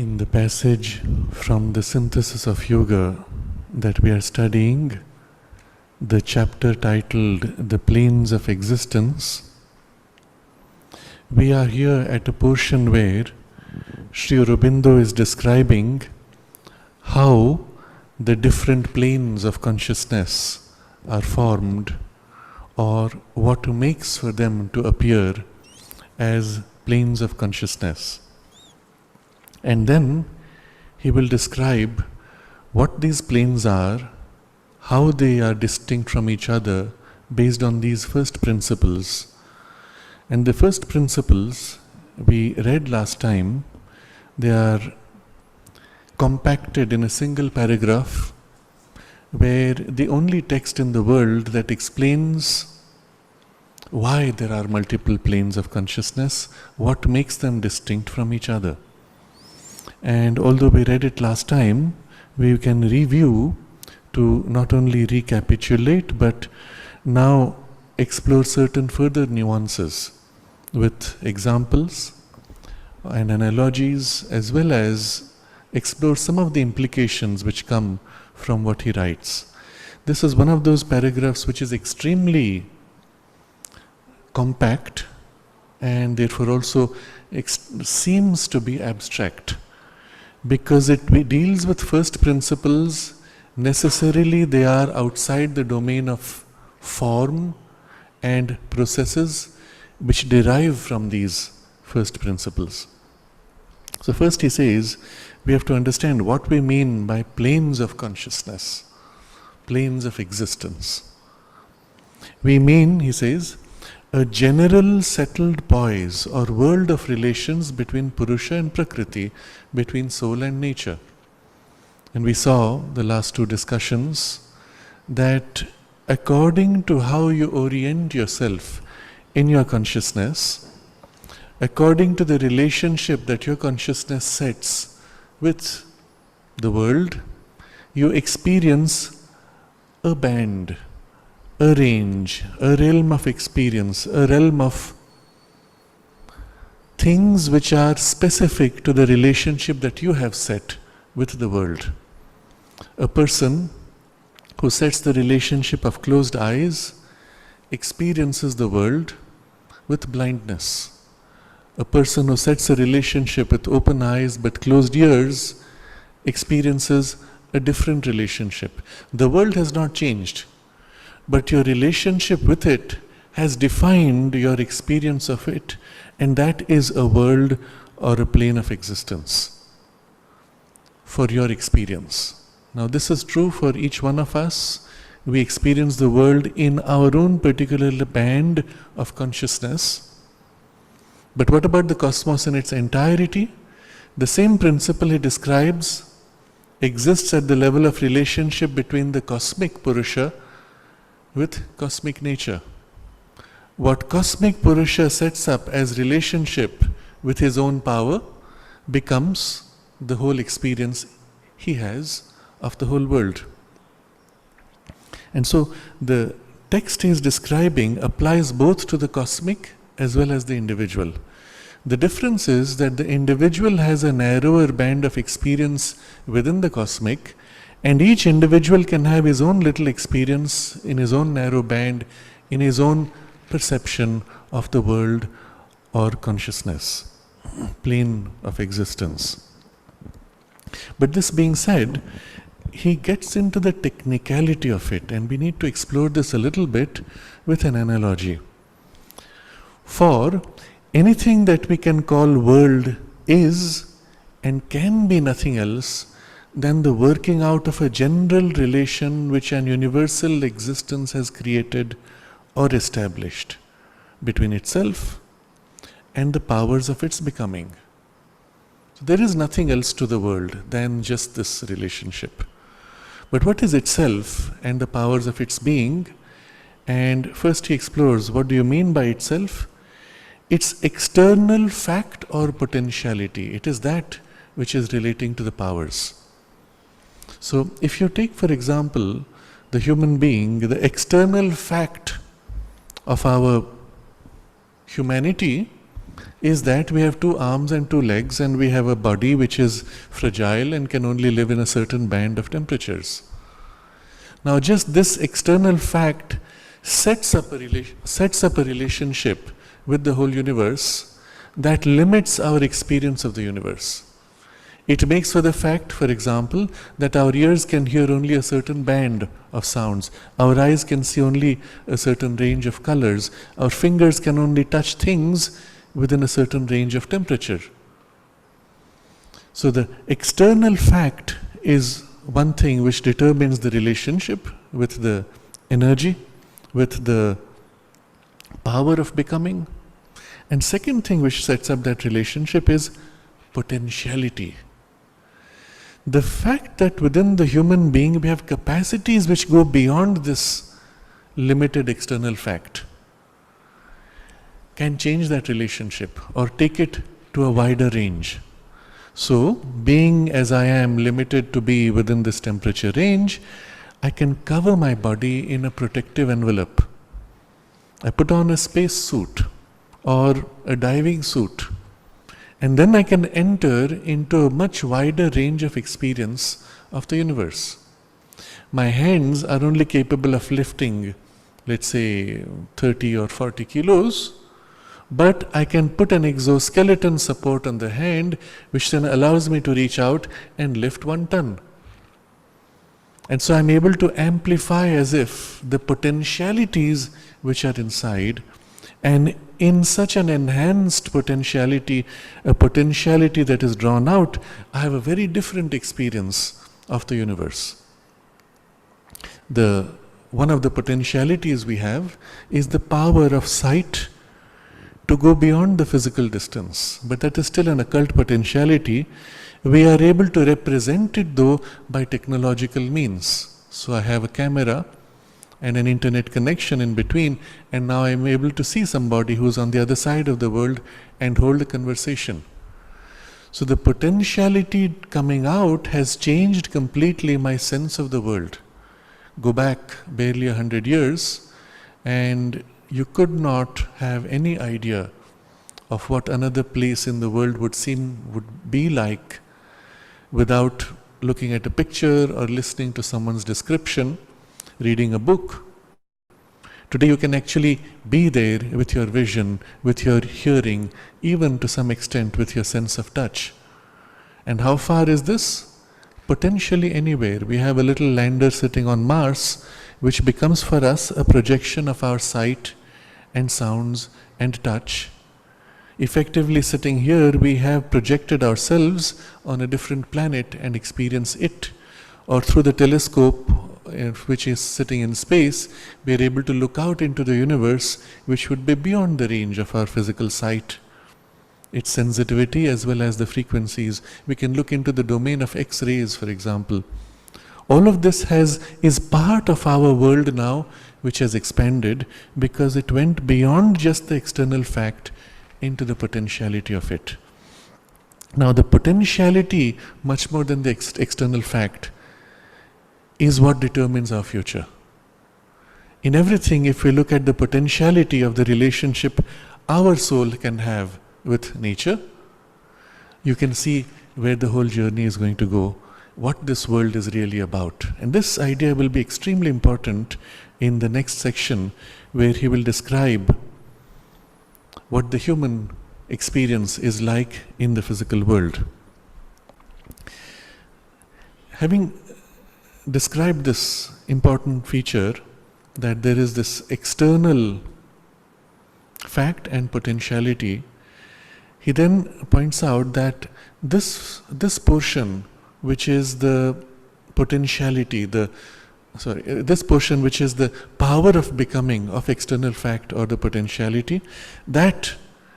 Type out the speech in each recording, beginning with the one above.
In the passage from the Synthesis of Yoga that we are studying, the chapter titled The Planes of Existence, we are here at a portion where Sri Aurobindo is describing how the different planes of consciousness are formed, or what makes for them to appear as planes of consciousness. And then he will describe what these planes are, how they are distinct from each other based on these first principles. And the first principles we read last time, they are compacted in a single paragraph, where the only text in the world that explains why there are multiple planes of consciousness, what makes them distinct from each other. And although we read it last time, we can review to not only recapitulate but now explore certain further nuances with examples and analogies, as well as explore some of the implications which come from what he writes. This is one of those paragraphs which is extremely compact and therefore also seems to be abstract. Because it deals with first principles, necessarily they are outside the domain of form and processes which derive from these first principles. So first he says, we have to understand what we mean by planes of consciousness, planes of existence. We mean, he says, a general settled poise or world of relations between Purusha and Prakriti, between soul and nature. And we saw the last two discussions that according to how you orient yourself in your consciousness, according to the relationship that your consciousness sets with the world, you experience a band, a range, a realm of experience, a realm of things which are specific to the relationship that you have set with the world. A person who sets the relationship of closed eyes experiences the world with blindness. A person who sets a relationship with open eyes but closed ears experiences a different relationship. The world has not changed, but your relationship with it has defined your experience of it, and that is a world or a plane of existence for your experience. Now this is true for each one of us. We experience the world in our own particular band of consciousness. But what about the cosmos in its entirety? The same principle he describes exists at the level of relationship between the cosmic Purusha with cosmic nature. What cosmic Purusha sets up as relationship with his own power becomes the whole experience he has of the whole world. And so the text he is describing applies both to the cosmic as well as the individual. The difference is that the individual has a narrower band of experience within the cosmic, and each individual can have his own little experience in his own narrow band, in his own perception of the world or consciousness, plane of existence. But this being said, he gets into the technicality of it, and we need to explore this a little bit with an analogy. For anything that we can call world is and can be nothing else than the working out of a general relation which an universal existence has created or established between itself and the powers of its becoming. So there is nothing else to the world than just this relationship. But what is itself and the powers of its being? And first he explores, what do you mean by itself? It's external fact or potentiality. It is that which is relating to the powers. So if you take, for example, the human being, the external fact of our humanity is that we have 2 arms and 2 legs, and we have a body which is fragile and can only live in a certain band of temperatures. Now, just this external fact sets up a relationship with the whole universe that limits our experience of the universe. It makes for the fact, for example, that our ears can hear only a certain band of sounds, our eyes can see only a certain range of colors, our fingers can only touch things within a certain range of temperature. So the external fact is one thing which determines the relationship with the energy, with the power of becoming. And second thing which sets up that relationship is potentiality. The fact that within the human being we have capacities which go beyond this limited external fact can change that relationship or take it to a wider range. So, being as I am limited to be within this temperature range, I can cover my body in a protective envelope. I put on a space suit or a diving suit, and then I can enter into a much wider range of experience of the universe. My hands are only capable of lifting, let's say, 30 or 40 kilos, but I can put an exoskeleton support on the hand, which then allows me to reach out and lift 1 ton. And so I'm able to amplify as if the potentialities which are inside, and in such an enhanced potentiality, a potentiality that is drawn out, I have a very different experience of the universe. One of the potentialities we have is the power of sight to go beyond the physical distance, but that is still an occult potentiality. We are able to represent it though by technological means. So I have a camera and an internet connection in between, and now I am able to see somebody who is on the other side of the world and hold a conversation. So the potentiality coming out has changed completely my sense of the world. Go back barely 100 years and you could not have any idea of what another place in the world would be like without looking at a picture or listening to someone's description, reading a book. Today you can actually be there with your vision, with your hearing, even to some extent with your sense of touch. And how far is this? Potentially anywhere. We have a little lander sitting on Mars, which becomes for us a projection of our sight and sounds and touch. Effectively sitting here, we have projected ourselves on a different planet and experience it. Or through the telescope, which is sitting in space, we are able to look out into the universe, which would be beyond the range of our physical sight. Its sensitivity as well as the frequencies. We can look into the domain of X-rays, for example. All of this is part of our world now, which has expanded because it went beyond just the external fact into the potentiality of it. Now the potentiality, much more than the external fact, is what determines our future. In everything, if we look at the potentiality of the relationship our soul can have with nature, you can see where the whole journey is going to go, what this world is really about. And this idea will be extremely important in the next section, where he will describe what the human experience is like in the physical world. Having described this important feature, that there is this external fact and potentiality, he then points out that this portion which is the potentiality, this portion which is the power of becoming of external fact or the potentiality, that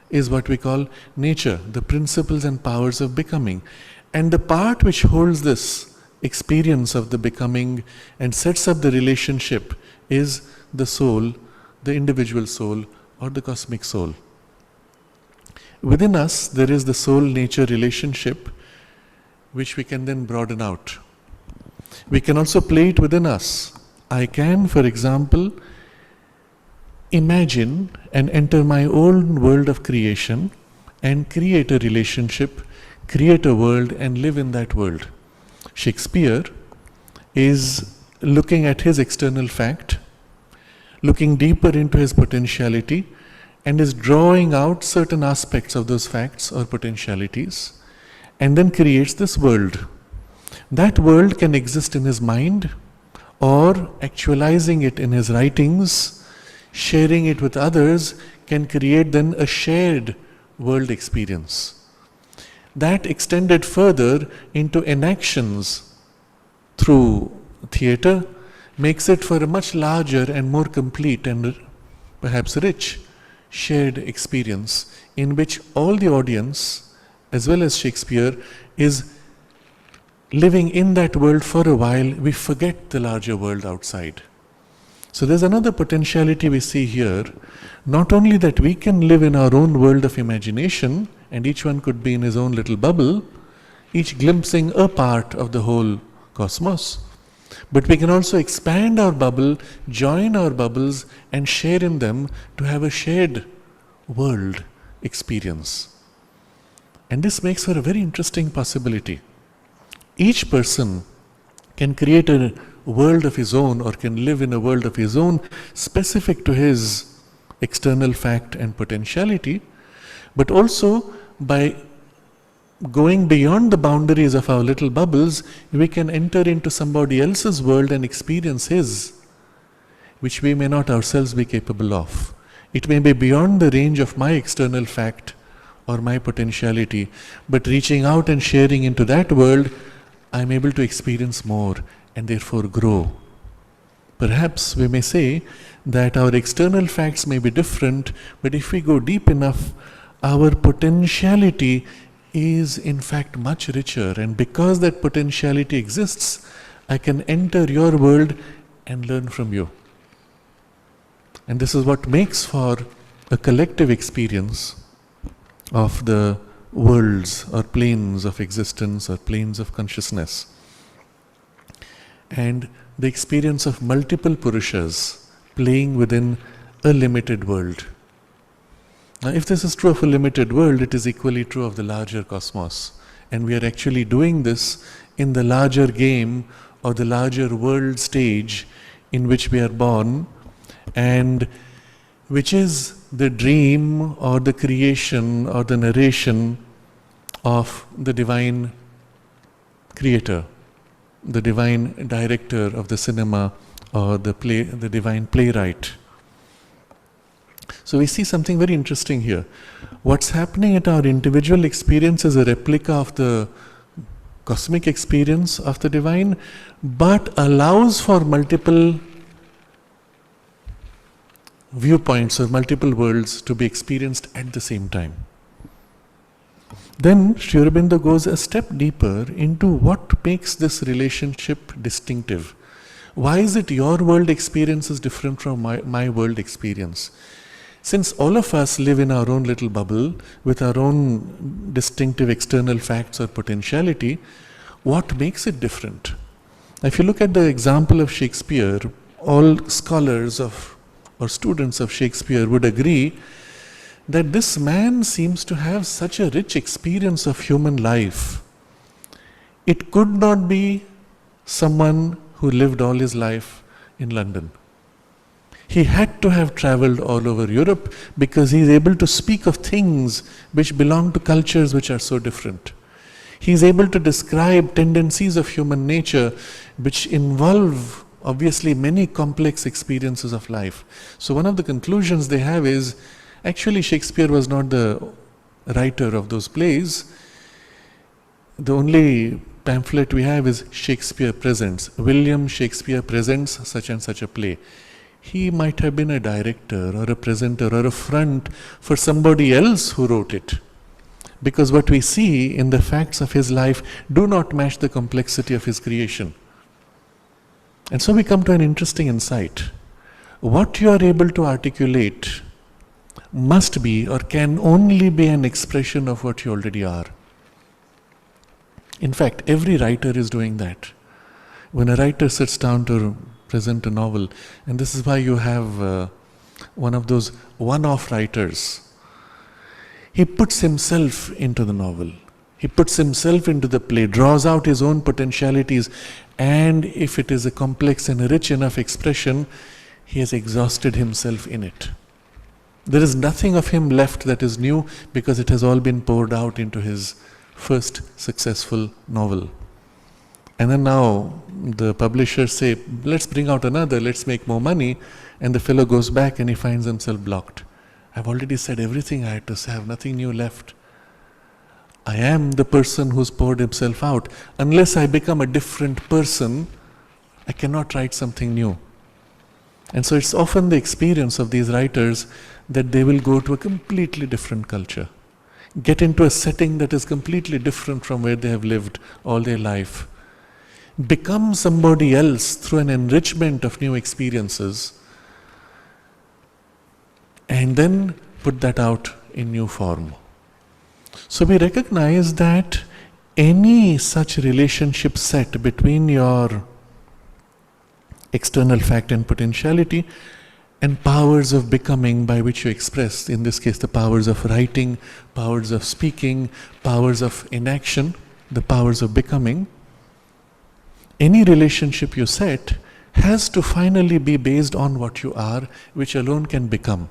is what we call nature, the principles and powers of becoming. And the part which holds this experience of the becoming and sets up the relationship is the soul, the individual soul or the cosmic soul. Within us there is the soul-nature relationship, which we can then broaden out. We can also play it within us. I can, for example, imagine and enter my own world of creation and create a relationship, create a world, and live in that world. Shakespeare is looking at his external fact, looking deeper into his potentiality, and is drawing out certain aspects of those facts or potentialities, and then creates this world. That world can exist in his mind, or actualizing it in his writings, sharing it with others, can create then a shared world experience. That extended further into enactions through theatre makes it for a much larger and more complete and perhaps rich shared experience, in which all the audience, as well as Shakespeare, is living in that world for a while. We forget the larger world outside. So there's another potentiality we see here, not only that we can live in our own world of imagination, and each one could be in his own little bubble, each glimpsing a part of the whole cosmos, but we can also expand our bubble, join our bubbles, and share in them to have a shared world experience. And this makes for a very interesting possibility. Each person can create a world of his own, or can live in a world of his own, specific to his external fact and potentiality, but also by going beyond the boundaries of our little bubbles, we can enter into somebody else's world and experience his, which we may not ourselves be capable of. It may be beyond the range of my external fact or my potentiality, but reaching out and sharing into that world, I'm able to experience more and therefore grow. Perhaps we may say that our external facts may be different, but if we go deep enough, our potentiality is in fact much richer, and because that potentiality exists, I can enter your world and learn from you. And this is what makes for a collective experience of the worlds or planes of existence or planes of consciousness, and the experience of multiple Purushas playing within a limited world. Now, if this is true of a limited world, it is equally true of the larger cosmos. And we are actually doing this in the larger game or the larger world stage in which we are born, and which is the dream or the creation or the narration of the divine creator, the divine director of the cinema, or the divine playwright. So we see something very interesting here. What's happening at our individual experience is a replica of the cosmic experience of the divine, but allows for multiple viewpoints or multiple worlds to be experienced at the same time. Then Sri Aurobindo goes a step deeper into what makes this relationship distinctive. Why is it your world experience is different from my world experience? Since all of us live in our own little bubble with our own distinctive external facts or potentiality, what makes it different? If you look at the example of Shakespeare, all scholars of or students of Shakespeare would agree that this man seems to have such a rich experience of human life. It could not be someone who lived all his life in London. He had to have traveled all over Europe, because he is able to speak of things which belong to cultures which are so different. He is able to describe tendencies of human nature which involve obviously many complex experiences of life. So one of the conclusions they have is, actually Shakespeare was not the writer of those plays. The only pamphlet we have is Shakespeare Presents. William Shakespeare presents such and such a play. He might have been a director or a presenter or a front for somebody else who wrote it. Because what we see in the facts of his life do not match the complexity of his creation. And so we come to an interesting insight. What you are able to articulate must be or can only be an expression of what you already are. In fact, every writer is doing that. When a writer sits down to present a novel, and this is why you have one of those one-off writers. He puts himself into the novel. He puts himself into the play, draws out his own potentialities, and if it is a complex and rich enough expression, he has exhausted himself in it. There is nothing of him left that is new because it has all been poured out into his first successful novel. And then now the publishers say, let's bring out another, let's make more money, and the fellow goes back and he finds himself blocked. I've already said everything I had to say, I have nothing new left. I am the person who's poured himself out. Unless I become a different person, I cannot write something new. And so it's often the experience of these writers that they will go to a completely different culture, get into a setting that is completely different from where they have lived all their life, become somebody else through an enrichment of new experiences, and then put that out in new form. So we recognize that any such relationship set between your external fact and potentiality and powers of becoming by which you express, in this case the powers of writing, powers of speaking, powers of inaction, the powers of becoming, any relationship you set has to finally be based on what you are, which alone can become.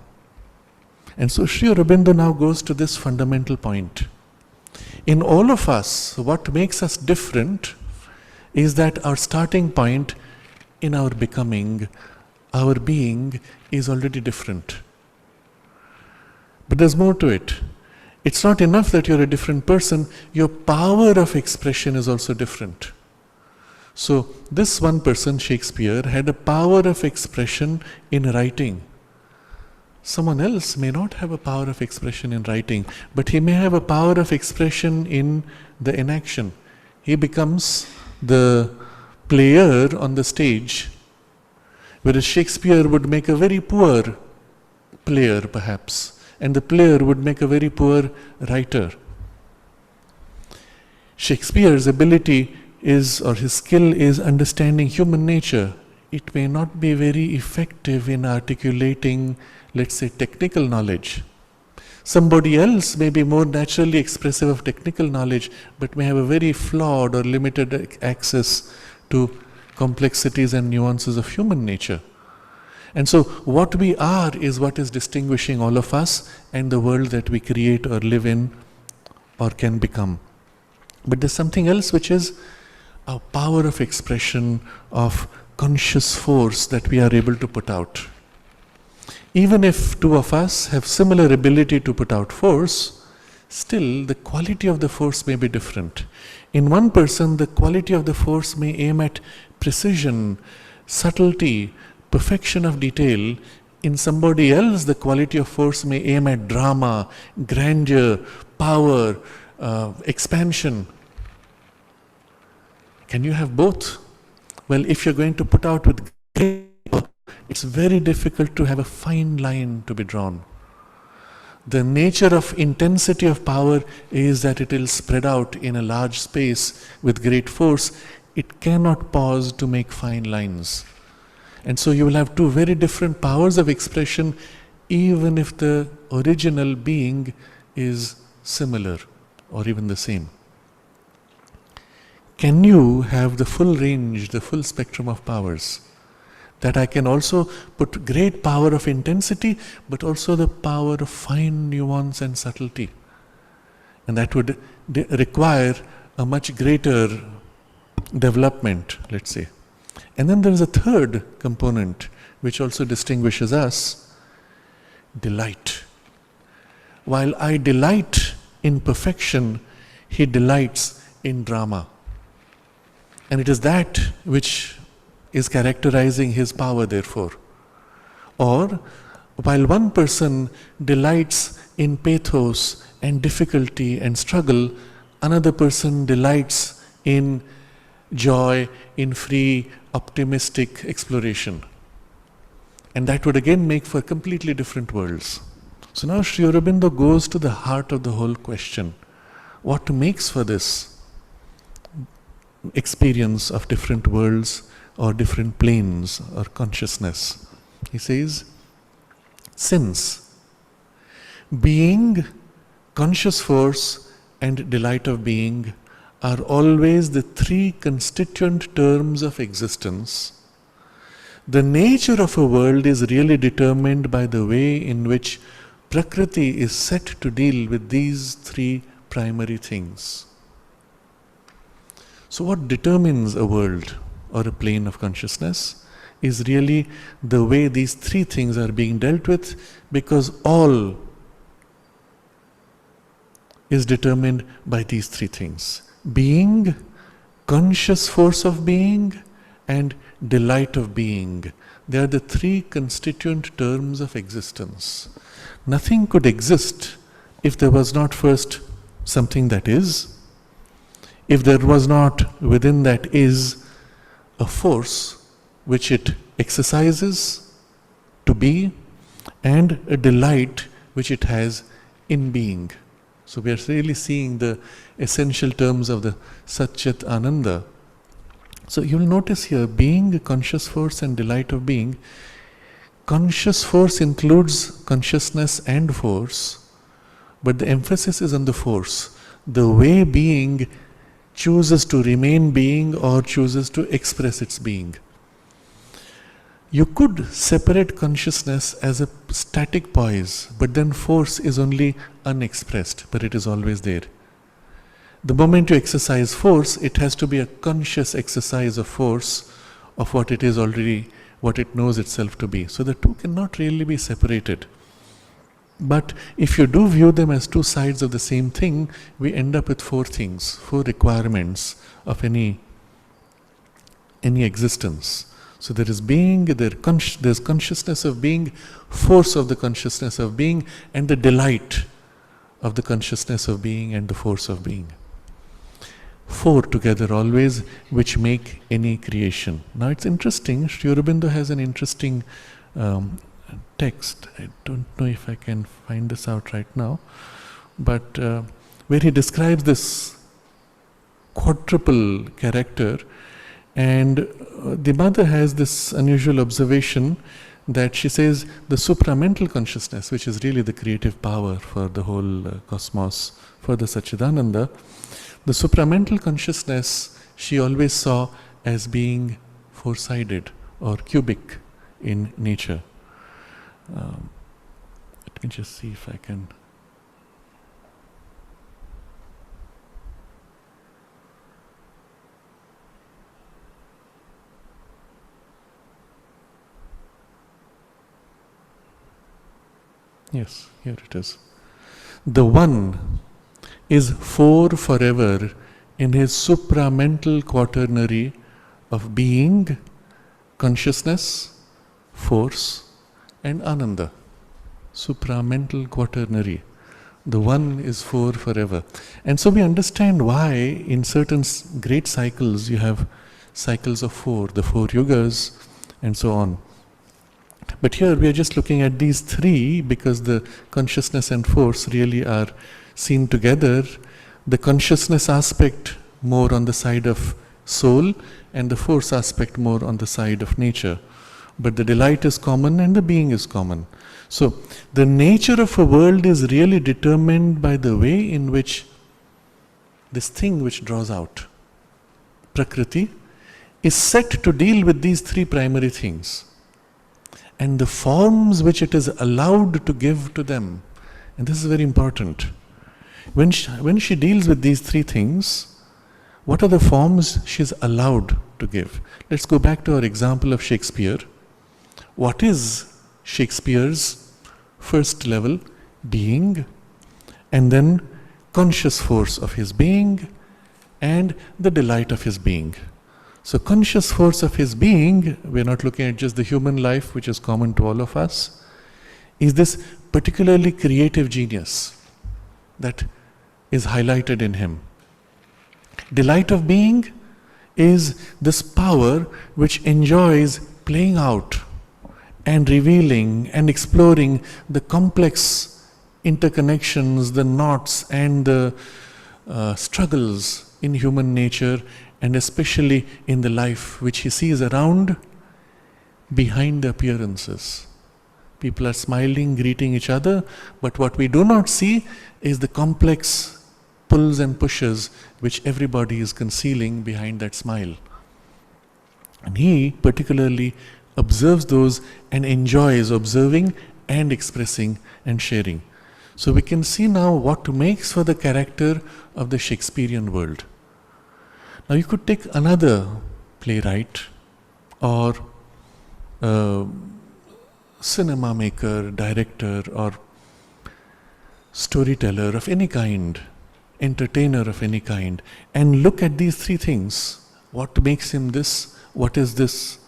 And so Sri Aurobindo now goes to this fundamental point. In all of us, what makes us different is that our starting point in our becoming, our being, is already different. But there's more to it. It's not enough that you're a different person, your power of expression is also different. So this one person, Shakespeare, had a power of expression in writing. Someone else may not have a power of expression in writing, but he may have a power of expression in the inaction. He becomes the player on the stage, whereas Shakespeare would make a very poor player perhaps, and the player would make a very poor writer. Shakespeare's ability is, or his skill is, understanding human nature. It may not be very effective in articulating, let's say, technical knowledge. Somebody else may be more naturally expressive of technical knowledge, but may have a very flawed or limited access to complexities and nuances of human nature. And so what we are is what is distinguishing all of us and the world that we create or live in or can become. But there's something else, which is our power of expression, of conscious force that we are able to put out. Even if two of us have similar ability to put out force, still the quality of the force may be different. In one person, the quality of the force may aim at precision, subtlety, perfection of detail. In somebody else, the quality of force may aim at drama, grandeur, power, expansion. Can you have both? Well, if you're going to put out with great power, it's very difficult to have a fine line to be drawn. The nature of intensity of power is that it will spread out in a large space with great force. It cannot pause to make fine lines. And so you will have two very different powers of expression, even if the original being is similar or even the same. Can you have the full range, the full spectrum of powers? That I can also put great power of intensity, but also the power of fine nuance and subtlety. And that would require a much greater development, let's say. And then there is a third component which also distinguishes us: delight. While I delight in perfection, he delights in drama. And it is that which is characterizing his power, therefore. Or, while one person delights in pathos and difficulty and struggle, another person delights in joy, in free, optimistic exploration. And that would again make for completely different worlds. So now Sri Aurobindo goes to the heart of the whole question. What makes for this experience of different worlds or different planes or consciousness? He says, since being conscious force, and delight of being are always the three constituent terms of existence. The nature of a world is really determined by the way in which Prakriti is set to deal with these three primary things. So what determines a world or a plane of consciousness is really the way these three things are being dealt with, because all is determined by these three things: being, conscious force of being, and delight of being. They are the three constituent terms of existence. Nothing could exist if there was not first something that is, if there was not within that is a force which it exercises to be, and a delight which it has in being. So we are really seeing the essential terms of the Satchit Ananda. So you will notice here, being, conscious force, and delight of being. Conscious force includes consciousness and force, but the emphasis is on the force. The way being chooses to remain being or chooses to express its being. You could separate consciousness as a static poise, but then force is only unexpressed, but it is always there. The moment you exercise force, it has to be a conscious exercise of force of what it is already, what it knows itself to be. So the two cannot really be separated. But if you do view them as two sides of the same thing, we end up with four things, four requirements of any existence. So there is being, there's consciousness of being, force of the consciousness of being, and the delight of the consciousness of being and the force of being. Four together always, which make any creation. Now it's interesting, Sri Aurobindo has an interesting text. I don't know if I can find this out right now, but where he describes this quadruple character, and the mother has this unusual observation that she says the supramental consciousness, which is really the creative power for the whole cosmos, for the Satchidananda, the supramental consciousness she always saw as being four-sided or cubic in nature. Let me just see if I can. Yes, here it is. The One is four forever in his supramental quaternary of being, consciousness, force, and Ananda. Supramental quaternary. The One is four forever. And so we understand why in certain great cycles you have cycles of four, the four yugas, and so on. But here we are just looking at these three because the consciousness and force really are seen together. The consciousness aspect more on the side of soul, and the force aspect more on the side of nature. But the delight is common and the being is common. So the nature of a world is really determined by the way in which this thing which draws out, Prakriti, is set to deal with these three primary things, and the forms which it is allowed to give to them. And this is very important. When she deals with these three things, what are the forms she is allowed to give? Let's go back to our example of Shakespeare. What is Shakespeare's first level? Being, and then conscious force of his being, and the delight of his being. So conscious force of his being, we're not looking at just the human life which is common to all of us, is this particularly creative genius that is highlighted in him. Delight of being is this power which enjoys playing out and revealing and exploring the complex interconnections, the knots and the struggles in human nature, and especially in the life which he sees around behind the appearances. People are smiling, greeting each other, but what we do not see is the complex pulls and pushes which everybody is concealing behind that smile. And he particularly observes those and enjoys observing and expressing and sharing. So we can see now what makes for the character of the Shakespearean world. Now you could take another playwright or cinema maker, director or storyteller of any kind, entertainer of any kind, and look at these three things. What makes him this? What is this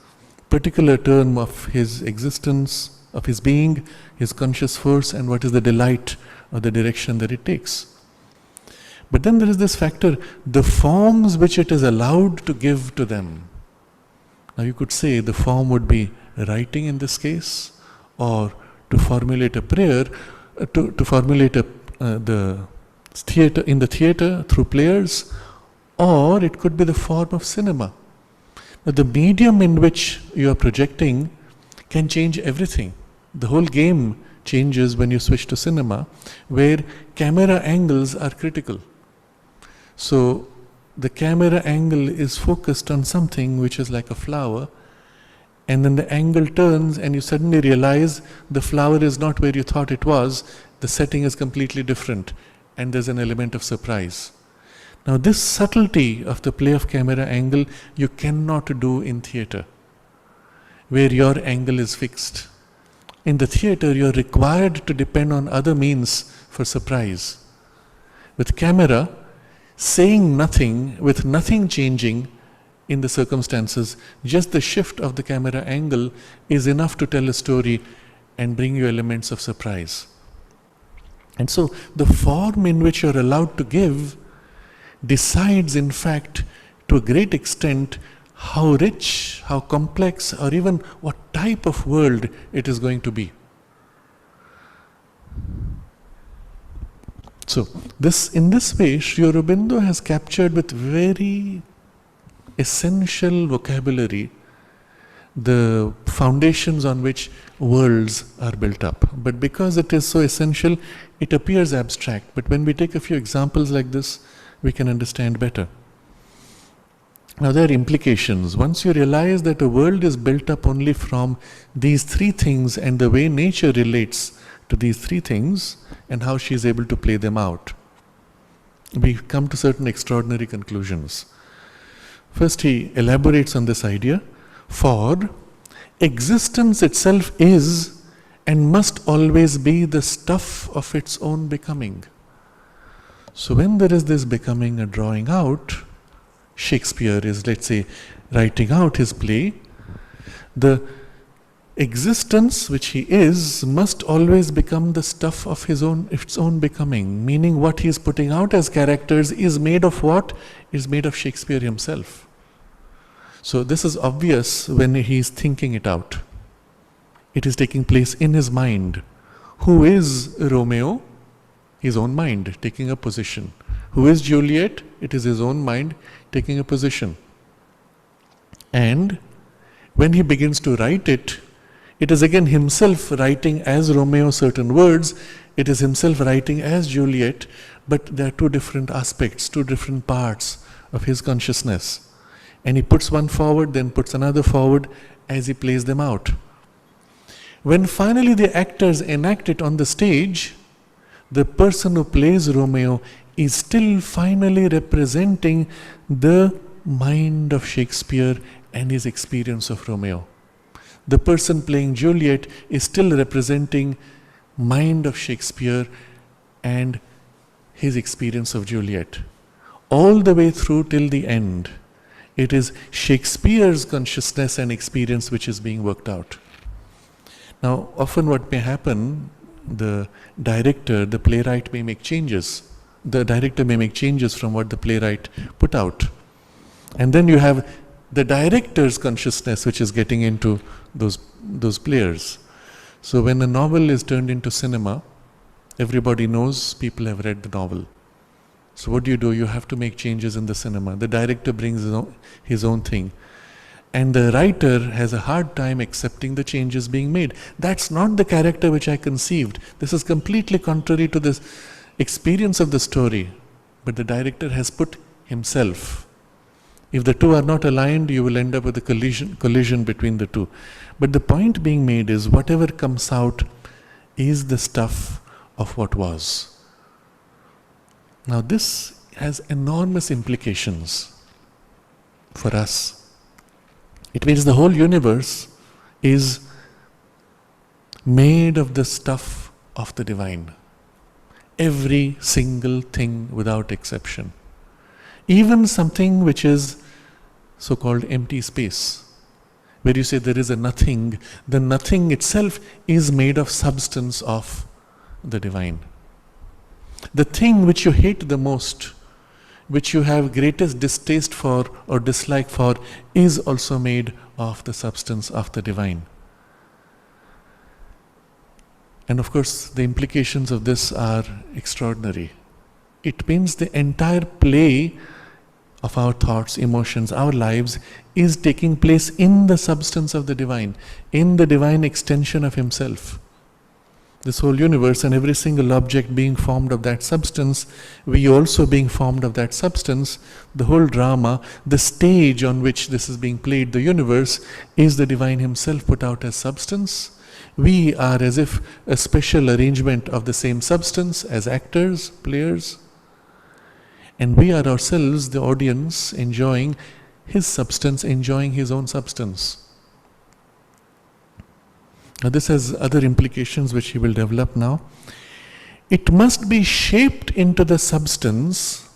particular term of his existence, of his being, his conscious force, and what is the delight or the direction that it takes? But then there is this factor, the forms which it is allowed to give to them. Now you could say the form would be writing in this case, or to formulate a prayer, to formulate the theater in the theater through players, or it could be the form of cinema. Now the medium in which you are projecting can change everything. The whole game changes when you switch to cinema, where camera angles are critical. So the camera angle is focused on something which is like a flower, and then the angle turns and you suddenly realize the flower is not where you thought it was, the setting is completely different, and there's an element of surprise. Now this subtlety of the play of camera angle you cannot do in theater, where your angle is fixed. In the theater you're required to depend on other means for surprise. With camera, saying nothing, with nothing changing in the circumstances, just the shift of the camera angle is enough to tell a story and bring you elements of surprise. And so the form in which you're allowed to give decides, in fact, to a great extent, how rich, how complex, or even what type of world it is going to be. So, in this way, Sri Aurobindo has captured with very essential vocabulary the foundations on which worlds are built up. But because it is so essential, it appears abstract. But when we take a few examples like this, we can understand better. Now there are implications. Once you realize that a world is built up only from these three things and the way nature relates to these three things and how she is able to play them out, we come to certain extraordinary conclusions. First, he elaborates on this idea. For existence itself is and must always be the stuff of its own becoming. So when there is this becoming a drawing out, Shakespeare is, let's say, writing out his play, the existence which he is must always become the stuff of its own becoming, meaning what he is putting out as characters is made of what? Is made of Shakespeare himself. So this is obvious when he is thinking it out. It is taking place in his mind. Who is Romeo? His own mind taking a position. Who is Juliet? It is his own mind taking a position. And when he begins to write it, it is again himself writing as Romeo certain words, it is himself writing as Juliet, but there are two different aspects, two different parts of his consciousness. And he puts one forward, then puts another forward as he plays them out. When finally the actors enact it on the stage, the person who plays Romeo is still finally representing the mind of Shakespeare and his experience of Romeo. The person playing Juliet is still representing mind of Shakespeare and his experience of Juliet. All the way through till the end, it is Shakespeare's consciousness and experience which is being worked out. Now, often what may happen, the director, the playwright may make changes. The director may make changes from what the playwright put out. And then you have the director's consciousness which is getting into those players. So when a novel is turned into cinema, everybody knows people have read the novel. So what do? You have to make changes in the cinema. The director brings his own thing. And the writer has a hard time accepting the changes being made. That's not the character which I conceived. This is completely contrary to the experience of the story. But the director has put himself. If the two are not aligned, you will end up with a collision between the two. But the point being made is whatever comes out is the stuff of what was. Now this has enormous implications for us. It means the whole universe is made of the stuff of the divine. Every single thing without exception. Even something which is so-called empty space, where you say there is a nothing, the nothing itself is made of substance of the divine. The thing which you hate the most, which you have greatest distaste for or dislike for, is also made of the substance of the divine. And of course, the implications of this are extraordinary. It means the entire play of our thoughts, emotions, our lives is taking place in the substance of the divine, in the divine extension of himself. This whole universe and every single object being formed of that substance, we also being formed of that substance, the whole drama, the stage on which this is being played, the universe, is the divine himself put out as substance. We are as if a special arrangement of the same substance as actors, players. And we are ourselves the audience enjoying his substance, enjoying his own substance. Now this has other implications which he will develop now. It must be shaped into the substance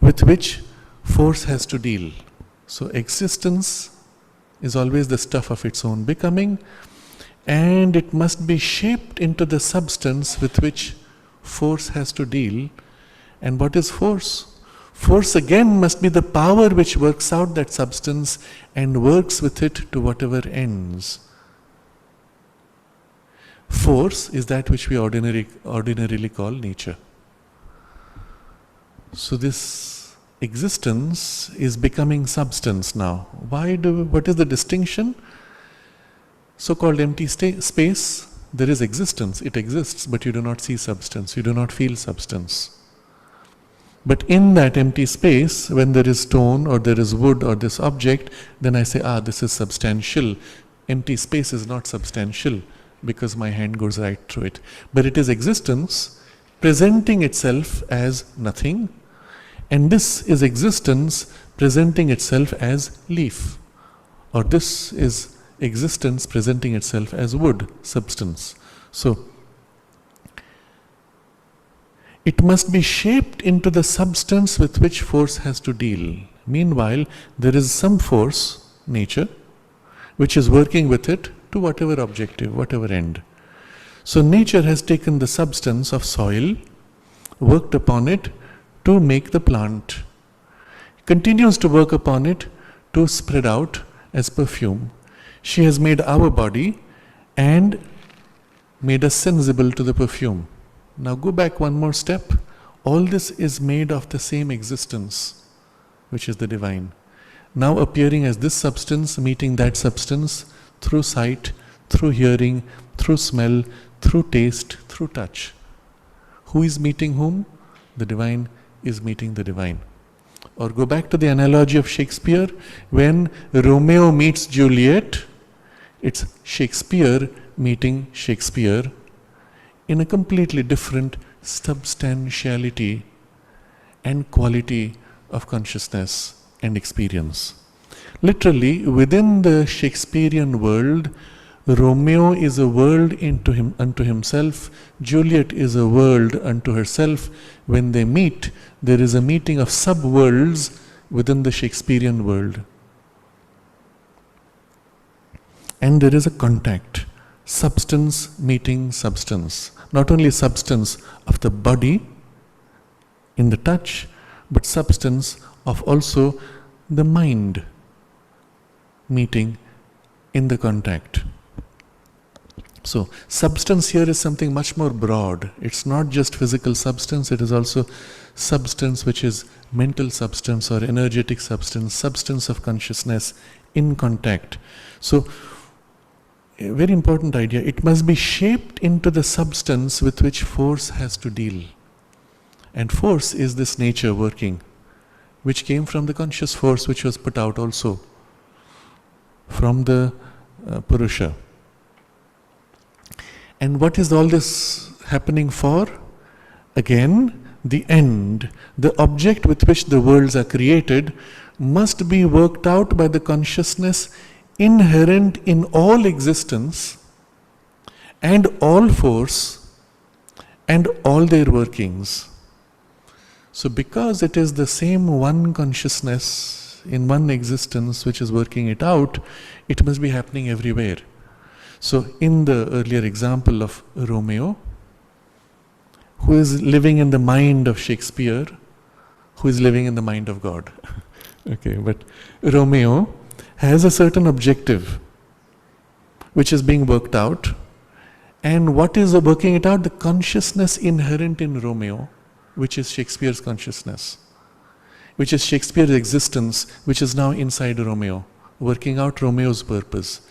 with which force has to deal. So existence is always the stuff of its own becoming, and it must be shaped into the substance with which force has to deal. And what is force? Force again must be the power which works out that substance and works with it to whatever ends. Force is that which we ordinarily call nature. So this existence is becoming substance now. What is the distinction? So-called empty space, there is existence, it exists, but you do not see substance, you do not feel substance. But in that empty space, when there is stone or there is wood or this object, then I say, this is substantial. Empty space is not substantial because my hand goes right through it. But it is existence presenting itself as nothing, and this is existence presenting itself as leaf, or this is existence presenting itself as wood, substance. So, it must be shaped into the substance with which force has to deal. Meanwhile, there is some force, nature, which is working with it to whatever objective, whatever end. So nature has taken the substance of soil, worked upon it to make the plant, continues to work upon it to spread out as perfume. She has made our body and made us sensible to the perfume. Now go back one more step. All this is made of the same existence, which is the divine. Now appearing as this substance, meeting that substance through sight, through hearing, through smell, through taste, through touch. Who is meeting whom? The divine is meeting the divine. Or go back to the analogy of Shakespeare. When Romeo meets Juliet, it's Shakespeare meeting Shakespeare in a completely different substantiality and quality of consciousness and experience. Literally, within the Shakespearean world, Romeo is a world unto himself, Juliet is a world unto herself. When they meet, there is a meeting of sub-worlds within the Shakespearean world. And there is a contact, substance meeting substance. Not only substance of the body in the touch, but substance of also the mind meeting in the contact. So, substance here is something much more broad. It's not just physical substance, it is also substance which is mental substance or energetic substance, substance of consciousness, in contact. So, a very important idea, it must be shaped into the substance with which force has to deal. And force is this nature working, which came from the conscious force which was put out also from the Purusha. And what is all this happening for? Again, the end, the object with which the worlds are created, must be worked out by the consciousness inherent in all existence and all force and all their workings. So because it is the same one consciousness in one existence which is working it out, it must be happening everywhere. So in the earlier example of Romeo, who is living in the mind of Shakespeare, who is living in the mind of God. Okay, but Romeo has a certain objective which is being worked out. And what is working it out? The consciousness inherent in Romeo, which is Shakespeare's consciousness, which is Shakespeare's existence, which is now inside Romeo, working out Romeo's purpose.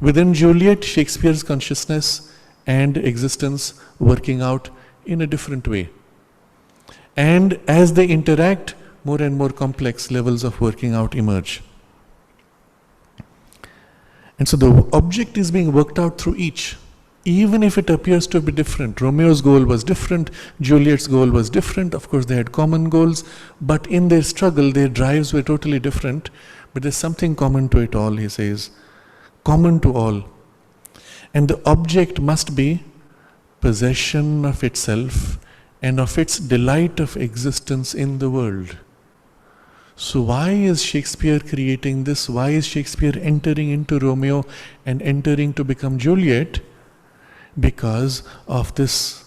Within Juliet, Shakespeare's consciousness and existence working out in a different way. And as they interact, more and more complex levels of working out emerge. And so the object is being worked out through each, even if it appears to be different. Romeo's goal was different, Juliet's goal was different. Of course, they had common goals, but in their struggle, their drives were totally different. But there's something common to it all, he says, common to all. And the object must be possession of itself and of its delight of existence in the world. So why is Shakespeare creating this? Why is Shakespeare entering into Romeo and entering to become Juliet? Because of this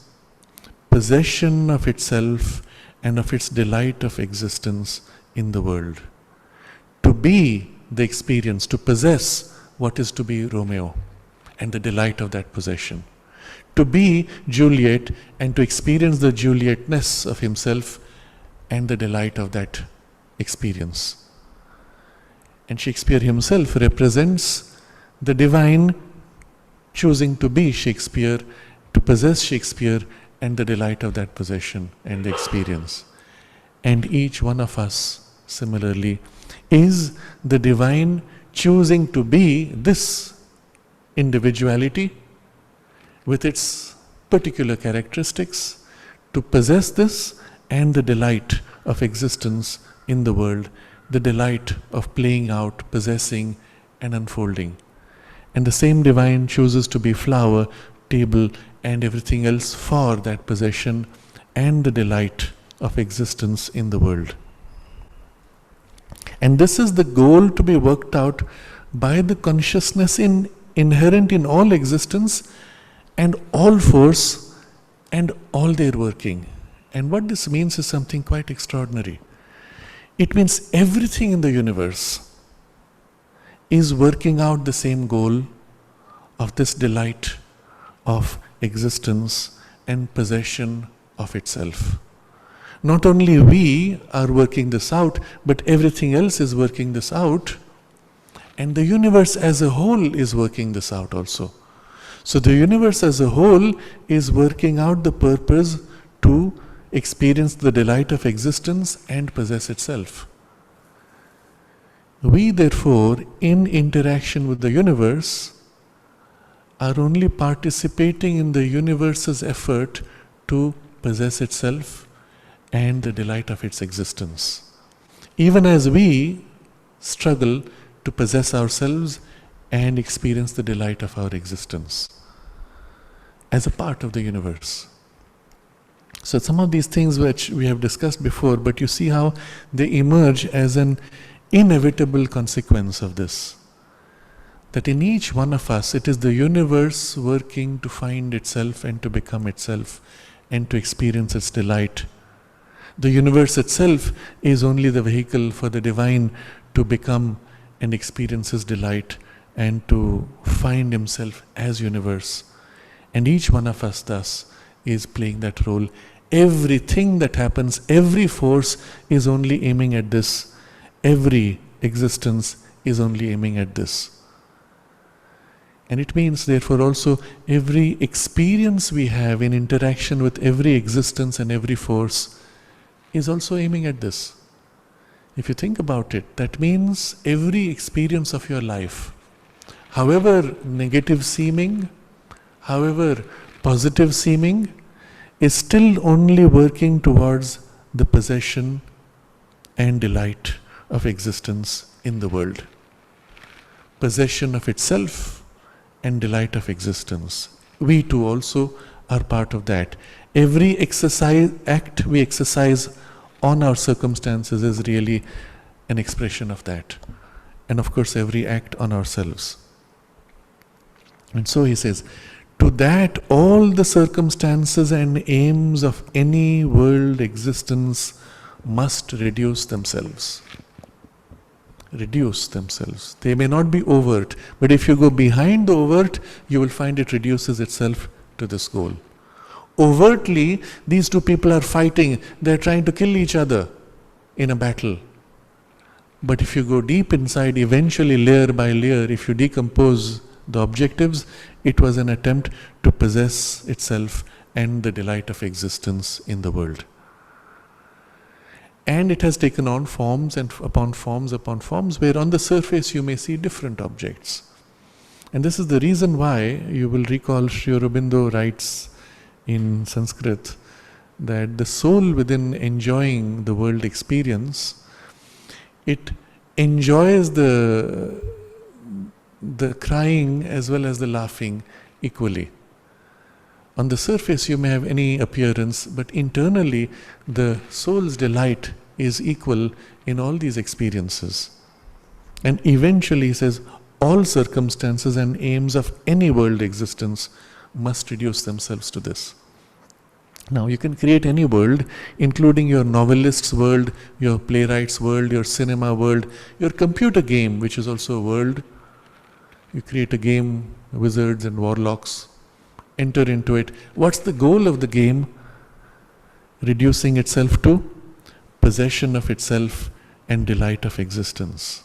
possession of itself and of its delight of existence in the world. To be the experience, to possess what is to be Romeo and the delight of that possession. To be Juliet and to experience the Julietness of himself and the delight of that experience. And Shakespeare himself represents the divine choosing to be Shakespeare, to possess Shakespeare and the delight of that possession and the experience. And each one of us, similarly, is the divine choosing to be this individuality with its particular characteristics, to possess this and the delight of existence in the world, the delight of playing out, possessing and unfolding. And the same divine chooses to be flower, table and everything else for that possession and the delight of existence in the world. And this is the goal to be worked out by the consciousness inherent in all existence and all force and all their working. And what this means is something quite extraordinary. It means everything in the universe is working out the same goal of this delight of existence and possession of itself. Not only we are working this out, but everything else is working this out, and the universe as a whole is working this out also. So the universe as a whole is working out the purpose to experience the delight of existence and possess itself. We therefore, in interaction with the universe, are only participating in the universe's effort to possess itself and the delight of its existence. Even as we struggle to possess ourselves and experience the delight of our existence as a part of the universe. So some of these things which we have discussed before, but you see how they emerge as an inevitable consequence of this. That in each one of us, it is the universe working to find itself and to become itself and to experience its delight. The universe itself is only the vehicle for the divine to become and experience his delight and to find himself as universe. And each one of us thus is playing that role. Everything that happens, every force is only aiming at this. Every existence is only aiming at this. And it means, therefore, also every experience we have in interaction with every existence and every force is also aiming at this. If you think about it, that means every experience of your life, however negative seeming, however positive seeming, is still only working towards the possession and delight of existence in the world. Possession of itself and delight of existence. We too also are part of that. Every act we exercise on our circumstances is really an expression of that. And of course, every act on ourselves. And so he says, to that all the circumstances and aims of any world existence must reduce themselves. Reduce themselves. They may not be overt, but if you go behind the overt, you will find it reduces itself to this goal. Overtly, these two people are fighting. They're trying to kill each other in a battle. But if you go deep inside, eventually layer by layer, if you decompose the objectives, it was an attempt to possess itself and the delight of existence in the world. And it has taken on forms and upon forms, where on the surface you may see different objects. And this is the reason why you will recall Sri Aurobindo writes in Sanskrit that the soul within enjoying the world experience, it enjoys the crying as well as the laughing equally. On the surface you may have any appearance, but internally the soul's delight is equal in all these experiences. And eventually he says, all circumstances and aims of any world existence must reduce themselves to this. Now you can create any world, including your novelist's world, your playwright's world, your cinema world, your computer game, which is also a world. You create a game, wizards and warlocks, enter into it. What's the goal of the game? Reducing itself to possession of itself and delight of existence.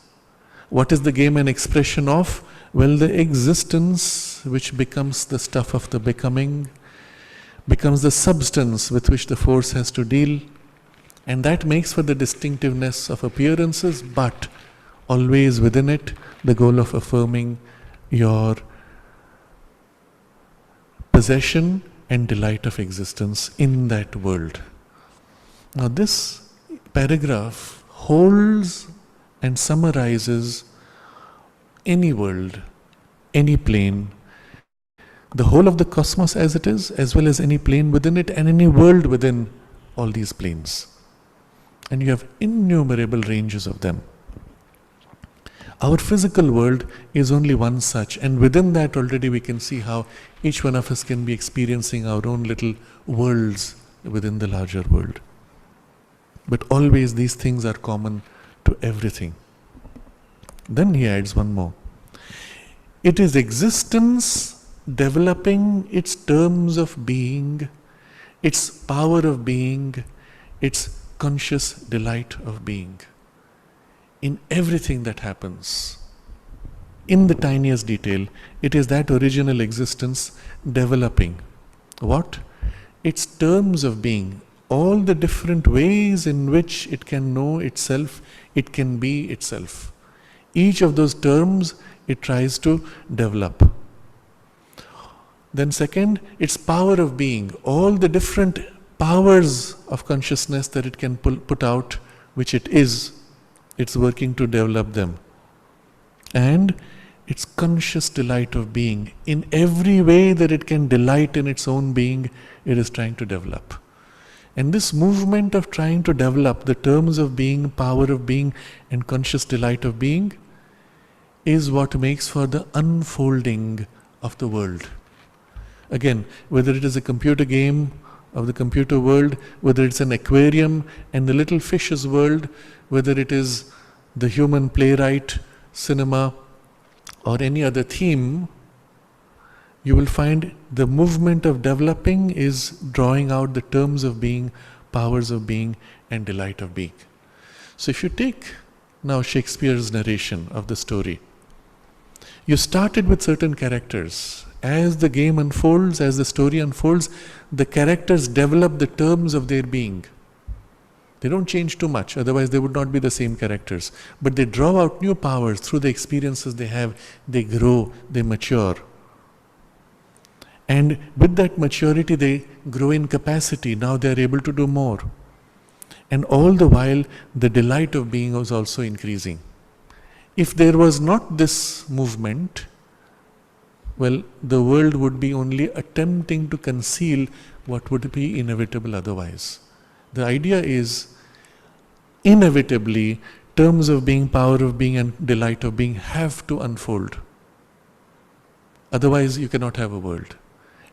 What is the game an expression of? Well, the existence which becomes the stuff of the becoming, becomes the substance with which the force has to deal, and that makes for the distinctiveness of appearances, but always within it the goal of affirming your possession and delight of existence in that world. Now this paragraph holds and summarizes any world, any plane, the whole of the cosmos as it is, as well as any plane within it and any world within all these planes. And you have innumerable ranges of them. Our physical world is only one such, and within that already we can see how each one of us can be experiencing our own little worlds within the larger world. But always these things are common to everything. Then he adds one more. It is existence developing its terms of being, its power of being, its conscious delight of being. In everything that happens, in the tiniest detail, it is that original existence developing. What? Its terms of being, all the different ways in which it can know itself, it can be itself. Each of those terms it tries to develop. Then second, its power of being, all the different powers of consciousness that it can put out, which it is, it's working to develop them. And its conscious delight of being, in every way that it can delight in its own being, it is trying to develop. And this movement of trying to develop the terms of being, power of being, and conscious delight of being is what makes for the unfolding of the world. Again, whether it is a computer game of the computer world, whether it's an aquarium and the little fishes world, whether it is the human playwright, cinema, or any other theme, you will find the movement of developing is drawing out the terms of being, powers of being, and delight of being. So if you take Now Shakespeare's narration of the story. You started with certain characters. As the game unfolds, as the story unfolds, the characters develop the terms of their being. They don't change too much, otherwise they would not be the same characters. But they draw out new powers through the experiences they have. They grow, they mature. And with that maturity, they grow in capacity. Now they are able to do more. And all the while, the delight of being was also increasing. If there was not this movement, well, the world would be only attempting to conceal what would be inevitable otherwise. The idea is, inevitably, terms of being, power of being, and delight of being have to unfold. Otherwise, you cannot have a world.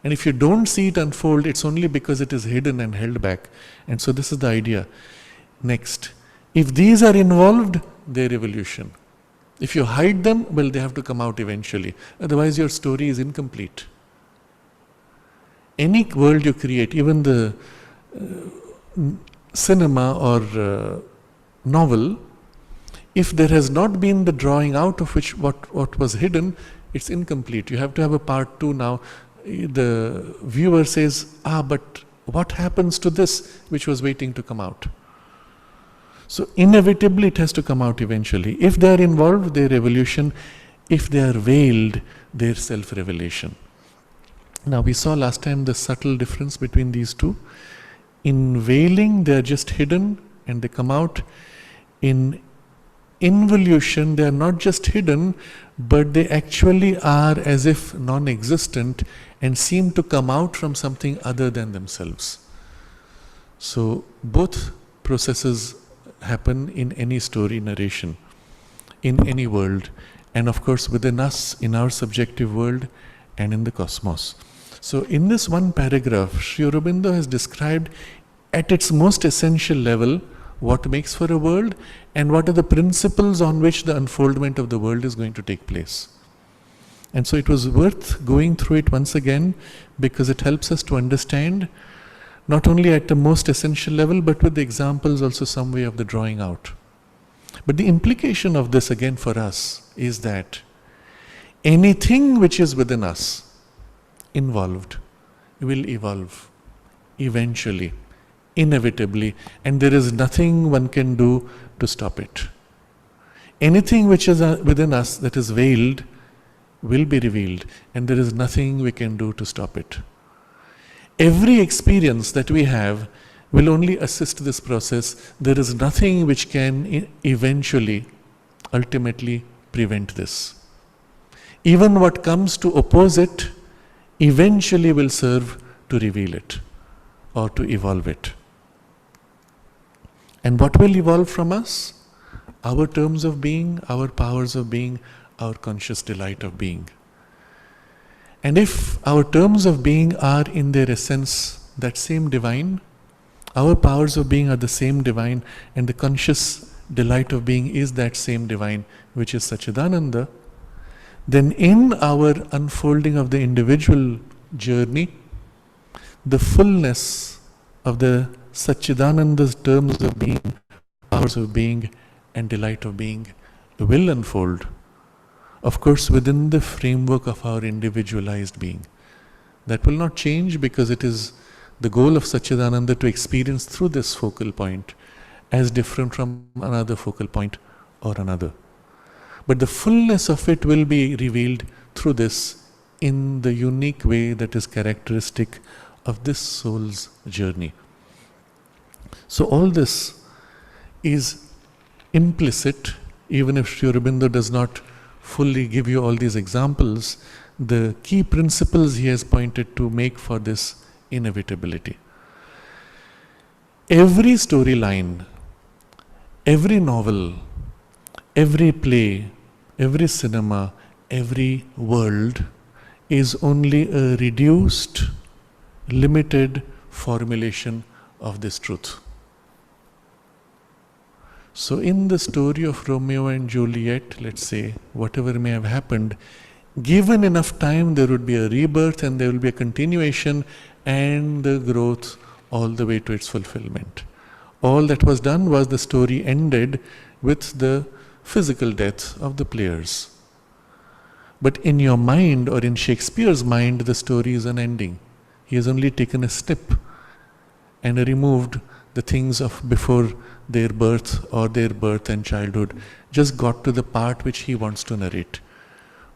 And if you don't see it unfold, it's only because it is hidden and held back. And so this is the idea. Next, if these are involved, they're evolution. If you hide them, well, they have to come out eventually. Otherwise, your story is incomplete. Any world you create, even the cinema or novel, if there has not been the drawing out of which what was hidden, it's incomplete. You have to have a part 2 now. The viewer says, but what happens to this which was waiting to come out? So inevitably it has to come out eventually. If they are involved, their evolution. If they are veiled, their self-revelation. Now we saw last time the subtle difference between these two. In veiling, they are just hidden and they come out. In involution, they are not just hidden, but they actually are as if non-existent and seem to come out from something other than themselves. So both processes happen in any story narration, in any world, and of course within us, in our subjective world and in the cosmos. So in this one paragraph, Sri Aurobindo has described at its most essential level what makes for a world and what are the principles on which the unfoldment of the world is going to take place. And so it was worth going through it once again because it helps us to understand not only at the most essential level, but with the examples also some way of the drawing out. But the implication of this again for us is that anything which is within us involved will evolve eventually, inevitably, and there is nothing one can do to stop it. Anything which is within us that is veiled will be revealed, and there is nothing we can do to stop it. Every experience that we have will only assist this process. There is nothing which can eventually, ultimately prevent this. Even what comes to oppose it eventually will serve to reveal it or to evolve it. And what will evolve from us? Our terms of being, our powers of being, our conscious delight of being. And if our terms of being are in their essence that same divine, our powers of being are the same divine, and the conscious delight of being is that same divine, which is Satchidananda, then in our unfolding of the individual journey, the fullness of the Satchidananda's terms of being, powers of being, and delight of being will unfold. Of course, within the framework of our individualized being. That will not change because it is the goal of Satchidananda to experience through this focal point as different from another focal point or another. But the fullness of it will be revealed through this in the unique way that is characteristic of this soul's journey. So all this is implicit, even if Sri Aurobindo does not fully give you all these examples, the key principles he has pointed to make for this inevitability. Every storyline, every novel, every play, every cinema, every world is only a reduced, limited formulation of this truth. So in the story of Romeo and Juliet, let's say, whatever may have happened, given enough time there would be a rebirth and there will be a continuation and the growth all the way to its fulfillment. All that was done was the story ended with the physical death of the players. But in your mind, or in Shakespeare's mind, the story is an ending. He has only taken a snip and removed the things of before their birth or their birth and childhood, just got to the part which he wants to narrate.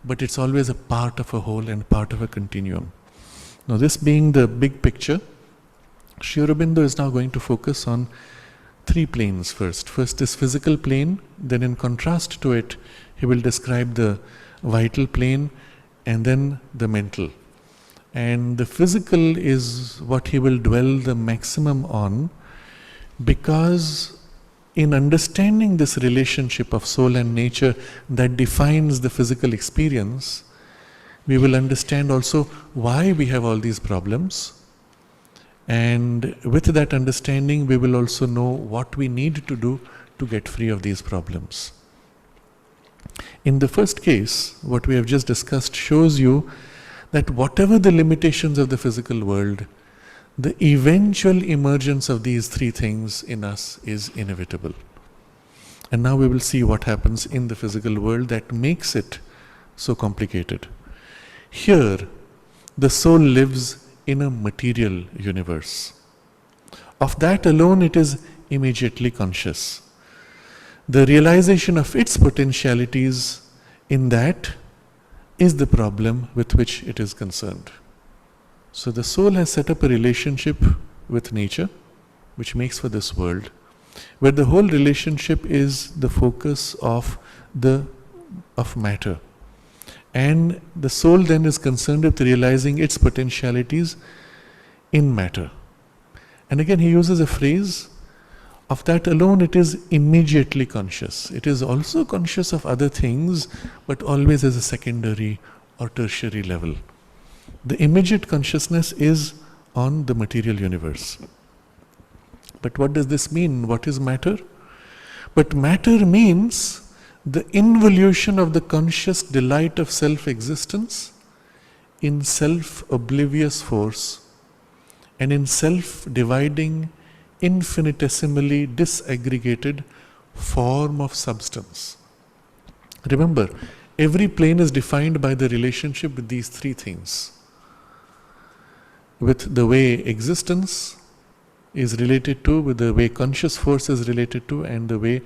But it's always a part of a whole and part of a continuum. Now, this being the big picture, Sri Aurobindo is now going to focus on three planes first. First, this physical plane, then in contrast to it, he will describe the vital plane and then the mental. And the physical is what he will dwell the maximum on, because in understanding this relationship of soul and nature that defines the physical experience, we will understand also why we have all these problems. And with that understanding, we will also know what we need to do to get free of these problems. In the first case, what we have just discussed shows you that whatever the limitations of the physical world, the eventual emergence of these three things in us is inevitable. And now we will see what happens in the physical world that makes it so complicated. Here, the soul lives in a material universe. Of that alone, it is immediately conscious. The realization of its potentialities in that is the problem with which it is concerned. So the soul has set up a relationship with nature, which makes for this world, where the whole relationship is the focus of matter. And the soul then is concerned with realizing its potentialities in matter. And again he uses a phrase, of that alone it is immediately conscious. It is also conscious of other things, but always as a secondary or tertiary level. The immediate consciousness is on the material universe. But what does this mean? What is matter? But matter means the involution of the conscious delight of self-existence in self-oblivious force and in self-dividing, infinitesimally disaggregated form of substance. Remember, every plane is defined by the relationship with these three things. With the way existence is related to, with the way conscious force is related to, and the way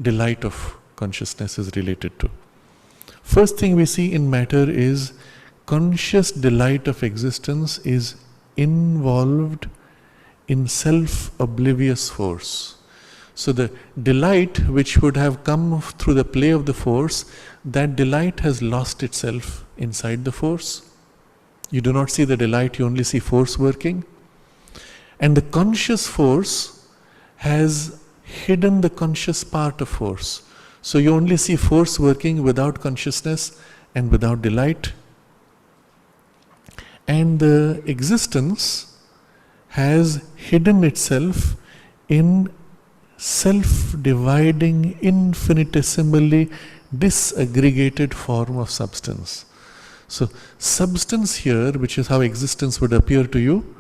delight of consciousness is related to. First thing we see in matter is conscious delight of existence is involved in self-oblivious force. So the delight which would have come through the play of the force, that delight has lost itself inside the force. You do not see the delight, you only see force working. And the conscious force has hidden the conscious part of force. So you only see force working without consciousness and without delight. And the existence has hidden itself in self-dividing, infinitesimally disaggregated form of substance. So substance here, which is how existence would appear to you,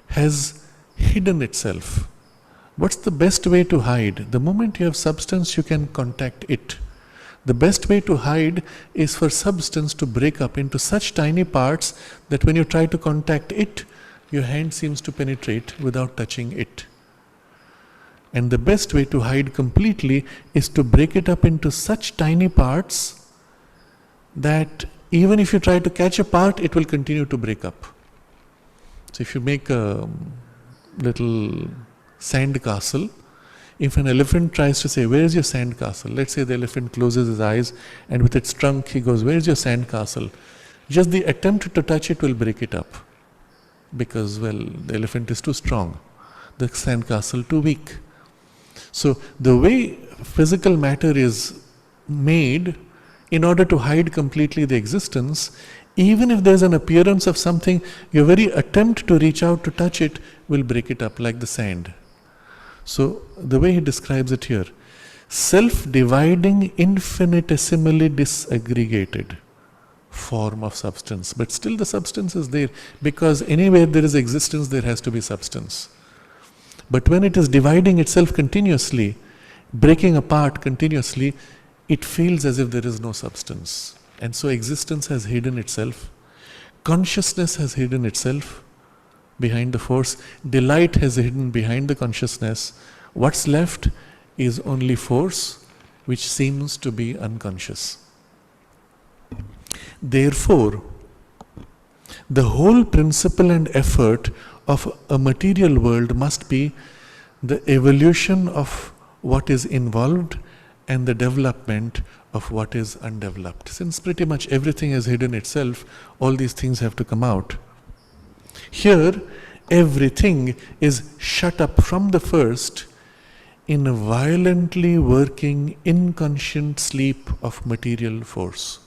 has hidden itself. What's the best way to hide? The moment you have substance, you can contact it. The best way to hide is for substance to break up into such tiny parts that when you try to contact it, your hand seems to penetrate without touching it. And the best way to hide completely is to break it up into such tiny parts that even if you try to catch a part, it will continue to break up. So if you make a little sand castle, if an elephant tries to say, "Where is your sand castle?" Let's say the elephant closes his eyes and with its trunk he goes, "Where is your sand castle?" Just the attempt to touch it will break it up. Because, well, the elephant is too strong, the sand castle too weak. So the way physical matter is made, in order to hide completely the existence, even if there's an appearance of something, your very attempt to reach out to touch it will break it up like the sand. So the way he describes it here, self-dividing, infinitesimally disaggregated form of substance. But still the substance is there, because anywhere there is existence, there has to be substance. But when it is dividing itself continuously, breaking apart continuously, it feels as if there is no substance. And so existence has hidden itself. Consciousness has hidden itself behind the force. Delight has hidden behind the consciousness. What's left is only force, which seems to be unconscious. Therefore, the whole principle and effort of a material world must be the evolution of what is involved and the development of what is undeveloped. Since pretty much everything has hidden itself, all these things have to come out. Here, everything is shut up from the first in a violently working inconscient sleep of material force.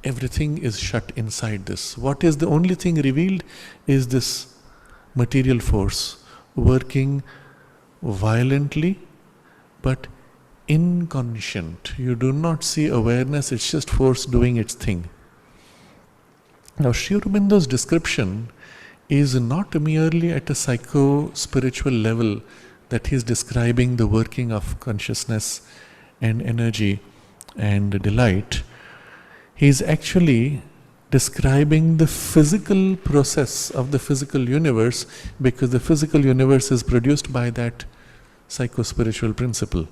Everything is shut inside this. What is the only thing revealed is this material force working violently but inconscient. You do not see awareness, it's just force doing its thing. Now, Sri Aurobindo's description is not merely at a psycho-spiritual level that he is describing the working of consciousness and energy and delight. He is actually describing the physical process of the physical universe, because the physical universe is produced by that psycho-spiritual principle.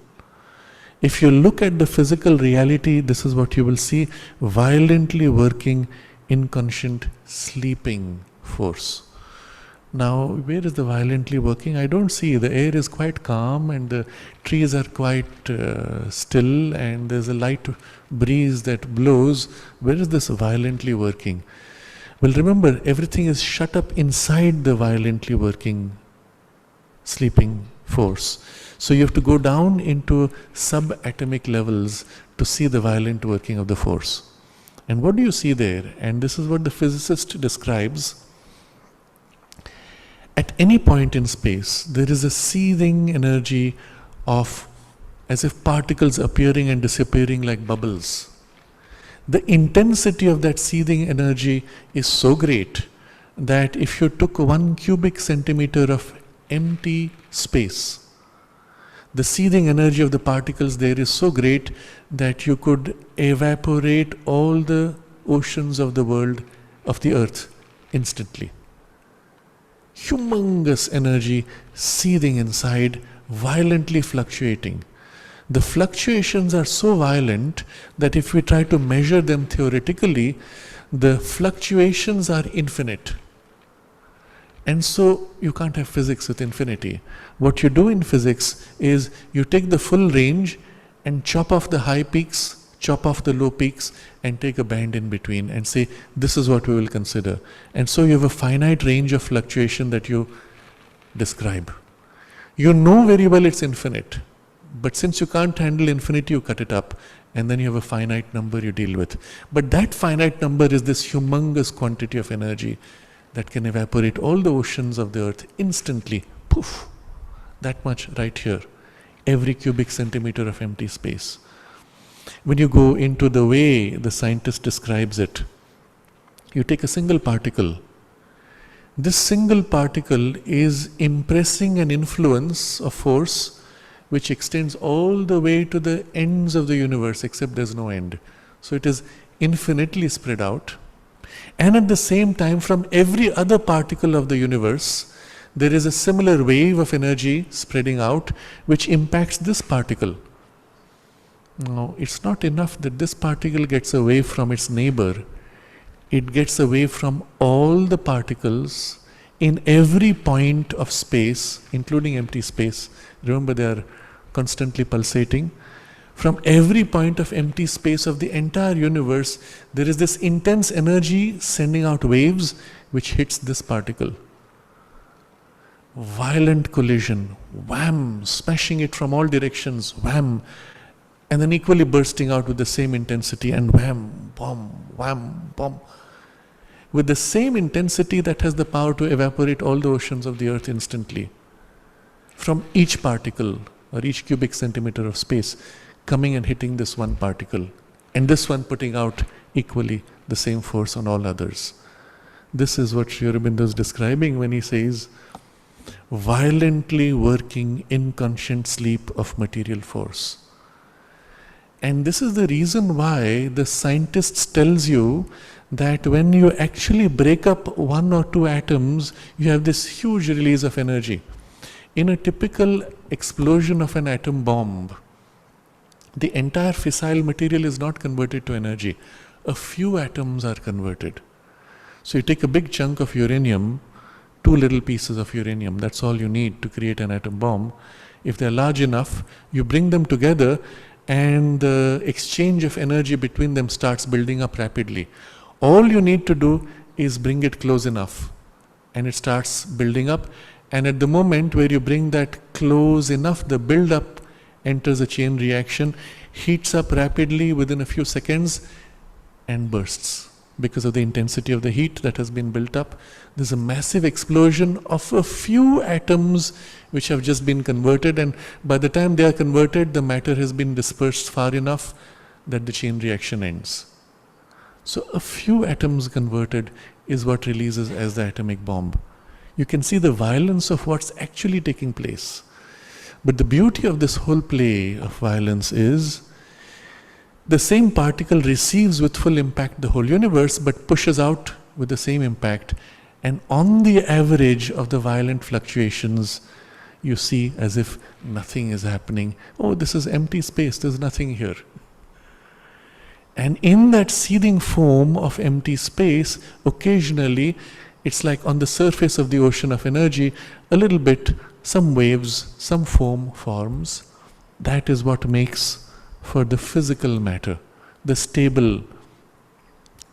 If you look at the physical reality, this is what you will see: violently working, inconscient, sleeping force. Now, where is the violently working? I don't see. The air is quite calm and the trees are quite still and there's a light breeze that blows. Where is this violently working? Well, remember, everything is shut up inside the violently working, sleeping force. So you have to go down into subatomic levels to see the violent working of the force. And what do you see there? And this is what the physicist describes. At any point in space, there is a seething energy of as if particles appearing and disappearing like bubbles. The intensity of that seething energy is so great that if you took 1 cubic centimeter of empty space, the seething energy of the particles there is so great that you could evaporate all the oceans of the world, of the earth, instantly. Humongous energy seething inside, violently fluctuating. The fluctuations are so violent that if we try to measure them theoretically, the fluctuations are infinite. And so you can't have physics with infinity. What you do in physics is you take the full range and chop off the high peaks, chop off the low peaks, and take a band in between and say, this is what we will consider. And so you have a finite range of fluctuation that you describe. You know very well it's infinite, but since you can't handle infinity, you cut it up, and then you have a finite number you deal with. But that finite number is this humongous quantity of energy that can evaporate all the oceans of the earth instantly. Poof! That much right here. Every cubic centimeter of empty space. When you go into the way the scientist describes it, you take a single particle. This single particle is impressing an influence of force which extends all the way to the ends of the universe, except there's no end. So it is infinitely spread out. And at the same time, from every other particle of the universe, there is a similar wave of energy spreading out which impacts this particle. Now, it's not enough that this particle gets away from its neighbor. It gets away from all the particles in every point of space, including empty space. Remember, they are constantly pulsating. From every point of empty space of the entire universe, there is this intense energy sending out waves which hits this particle. Violent collision, wham, smashing it from all directions, wham, and then equally bursting out with the same intensity, and wham, bomb, with the same intensity that has the power to evaporate all the oceans of the earth instantly. From each particle or each cubic centimeter of space coming and hitting this one particle, and this one putting out equally the same force on all others. This is what Sri Aurobindo is describing when he says, violently working inconscient sleep of material force. And this is the reason why the scientists tells you that when you actually break up 1 or 2 atoms, you have this huge release of energy. In a typical explosion of an atom bomb, the entire fissile material is not converted to energy. A few atoms are converted. So you take a big chunk of uranium, 2 little pieces of uranium, that's all you need to create an atom bomb. If they're large enough, you bring them together and the exchange of energy between them starts building up rapidly. All you need to do is bring it close enough and it starts building up, and at the moment where you bring that close enough, the build up enters a chain reaction, heats up rapidly within a few seconds and bursts. Because of the intensity of the heat that has been built up, there's a massive explosion of a few atoms which have just been converted, and by the time they are converted, the matter has been dispersed far enough that the chain reaction ends. So a few atoms converted is what releases as the atomic bomb. You can see the violence of what's actually taking place. But the beauty of this whole play of violence is the same particle receives with full impact the whole universe, but pushes out with the same impact. And on the average of the violent fluctuations, you see as if nothing is happening. Oh, this is empty space, there's nothing here. And in that seething foam of empty space, occasionally, it's like on the surface of the ocean of energy, a little bit, some waves, some foam forms. That is what makes for the physical matter, the stable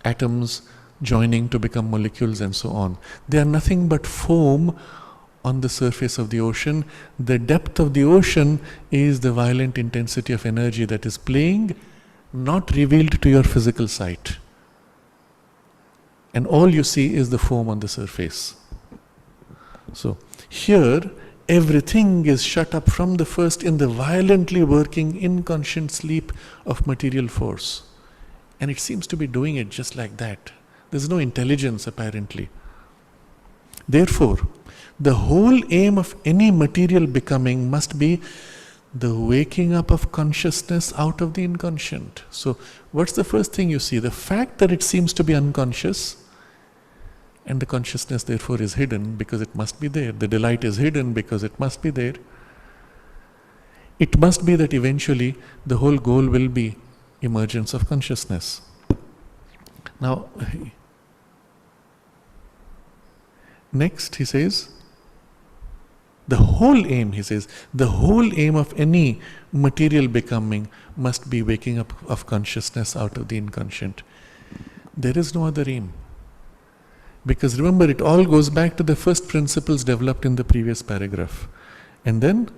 atoms joining to become molecules and so on. They are nothing but foam on the surface of the ocean. The depth of the ocean is the violent intensity of energy that is playing, not revealed to your physical sight. And all you see is the foam on the surface. So here, everything is shut up from the first in the violently working inconscient sleep of material force. And it seems to be doing it just like that. There's no intelligence apparently. Therefore, the whole aim of any material becoming must be the waking up of consciousness out of the inconscient. So what's the first thing you see? The fact that it seems to be unconscious, and the consciousness therefore is hidden because it must be there. The delight is hidden because it must be there. It must be that eventually the whole goal will be emergence of consciousness. Now, next he says, the whole aim of any material becoming must be waking up of consciousness out of the inconscient. There is no other aim. Because remember, it all goes back to the first principles developed in the previous paragraph. And then,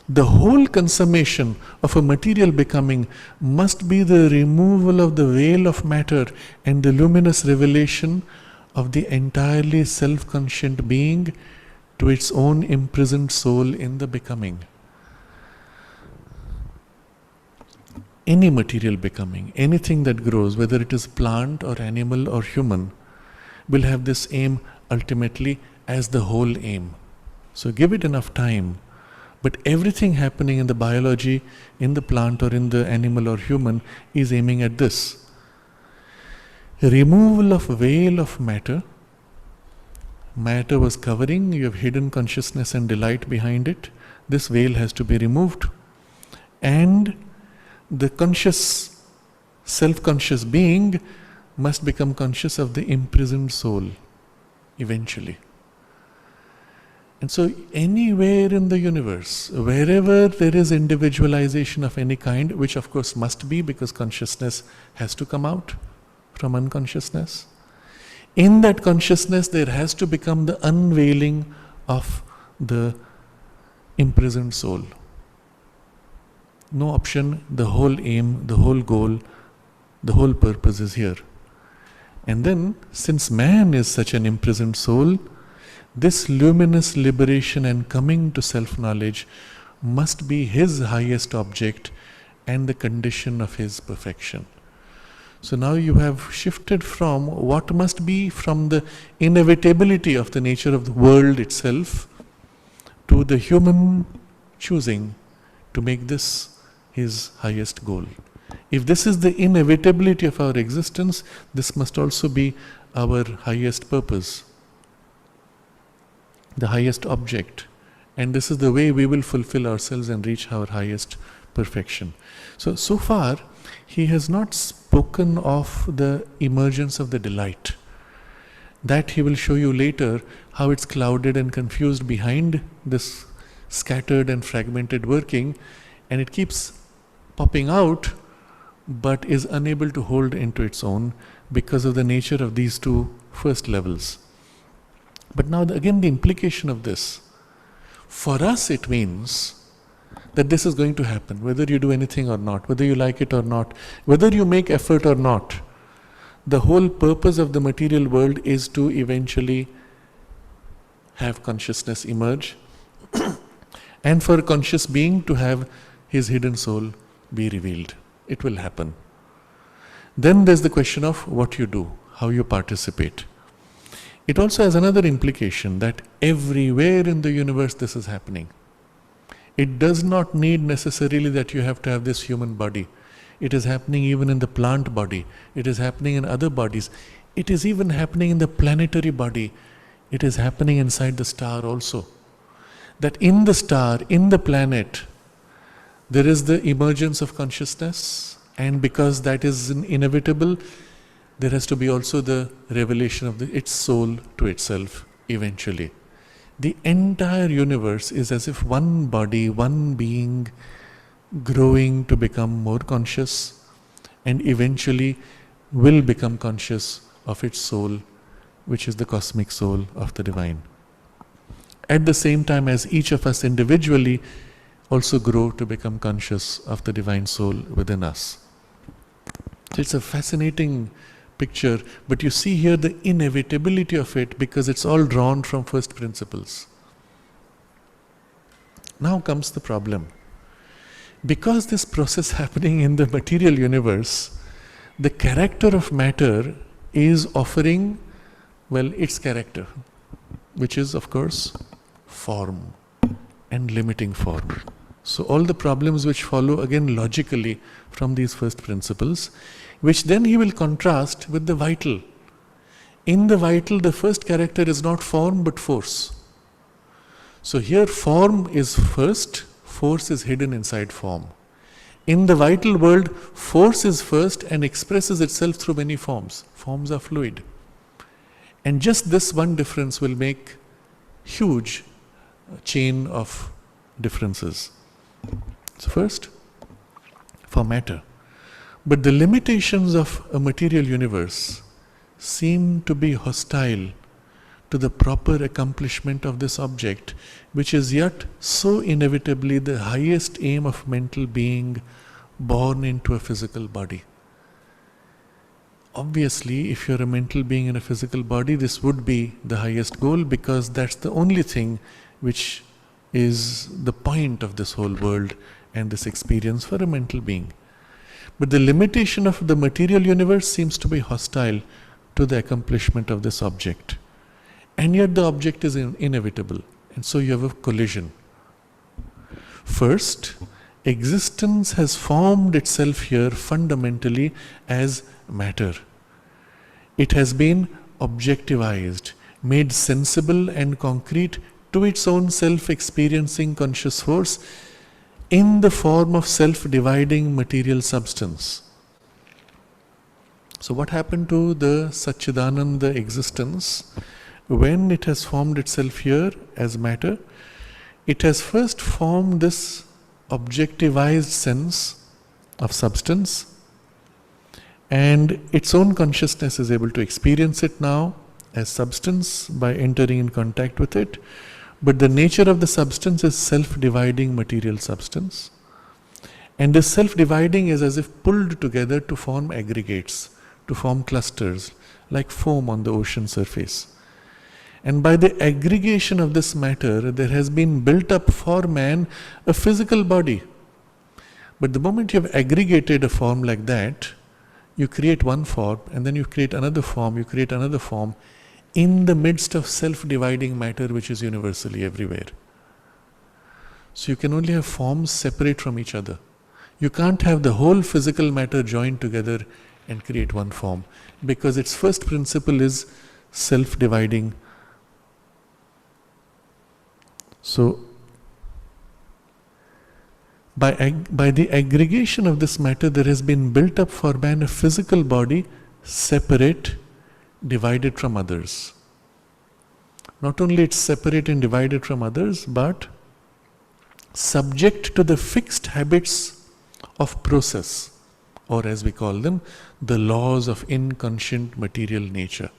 the whole consummation of a material becoming must be the removal of the veil of matter and the luminous revelation of the entirely self-conscient being to its own imprisoned soul in the becoming. Any material becoming, anything that grows, whether it is plant or animal or human, will have this aim ultimately as the whole aim. So give it enough time. But everything happening in the biology, in the plant or in the animal or human is aiming at this. Removal of veil of matter. Matter was covering, you have hidden consciousness and delight behind it. This veil has to be removed. And the conscious, self-conscious being must become conscious of the imprisoned soul, eventually. And so anywhere in the universe, wherever there is individualization of any kind, which of course must be because consciousness has to come out from unconsciousness, in that consciousness there has to become the unveiling of the imprisoned soul. No option, the whole aim, the whole goal, the whole purpose is here. And then, since man is such an imprisoned soul, this luminous liberation and coming to self-knowledge must be his highest object and the condition of his perfection. So now you have shifted from what must be from the inevitability of the nature of the world itself to the human choosing to make this his highest goal. If this is the inevitability of our existence, this must also be our highest purpose, the highest object. And this is the way we will fulfill ourselves and reach our highest perfection. So far, he has not spoken of the emergence of the delight. That he will show you later, how it's clouded and confused behind this scattered and fragmented working, and it keeps popping out, but is unable to hold into its own because of the nature of these two first levels. But now again the implication of this, for us it means that this is going to happen, whether you do anything or not, whether you like it or not, whether you make effort or not. The whole purpose of the material world is to eventually have consciousness emerge and for a conscious being to have his hidden soul be revealed. It will happen. Then there's the question of what you do, how you participate. It also has another implication that everywhere in the universe this is happening. It does not need necessarily that you have to have this human body. It is happening even in the plant body. It is happening in other bodies. It is even happening in the planetary body. It is happening inside the star also. That in the star, in the planet, there is the emergence of consciousness, and because that is inevitable, there has to be also the revelation of its soul to itself eventually. The entire universe is as if one body, one being, growing to become more conscious and eventually will become conscious of its soul, which is the cosmic soul of the divine. At the same time as each of us individually also grow to become conscious of the divine soul within us. So it's a fascinating picture, but you see here the inevitability of it because it's all drawn from first principles. Now comes the problem. Because this process happening in the material universe, the character of matter is offering, its character, which is of course form and limiting form. So all the problems which follow again logically from these first principles, which then he will contrast with the vital. In the vital, the first character is not form but force. So here form is first, force is hidden inside form. In the vital world, force is first and expresses itself through many forms. Forms are fluid. And just this one difference will make huge chain of differences. So first, for matter. But the limitations of a material universe seem to be hostile to the proper accomplishment of this object, which is yet so inevitably the highest aim of mental being born into a physical body. Obviously, if you're a mental being in a physical body, this would be the highest goal because that's the only thing which is the point of this whole world and this experience for a mental being. But the limitation of the material universe seems to be hostile to the accomplishment of this object. And yet the object is inevitable. And so you have a collision. First, existence has formed itself here fundamentally as matter. It has been objectivized, made sensible and concrete to its own self-experiencing conscious force in the form of self-dividing material substance. So what happened to the Satchidananda existence? When it has formed itself here as matter, it has first formed this objectivized sense of substance, and its own consciousness is able to experience it now as substance by entering in contact with it. But the nature of the substance is self-dividing material substance. And this self-dividing is as if pulled together to form aggregates, to form clusters, like foam on the ocean surface. And by the aggregation of this matter, there has been built up for man a physical body. But the moment you have aggregated a form like that, You create one form, and then you create another form, you create another form, in the midst of self-dividing matter which is universally everywhere. So you can only have forms separate from each other. You can't have the whole physical matter joined together and create one form, because its first principle is self-dividing. So by the aggregation of this matter, there has been built up for man a physical body separate, divided from others. Not only it's separate and divided from others, but subject to the fixed habits of process, or as we call them, the laws of inconscient material nature.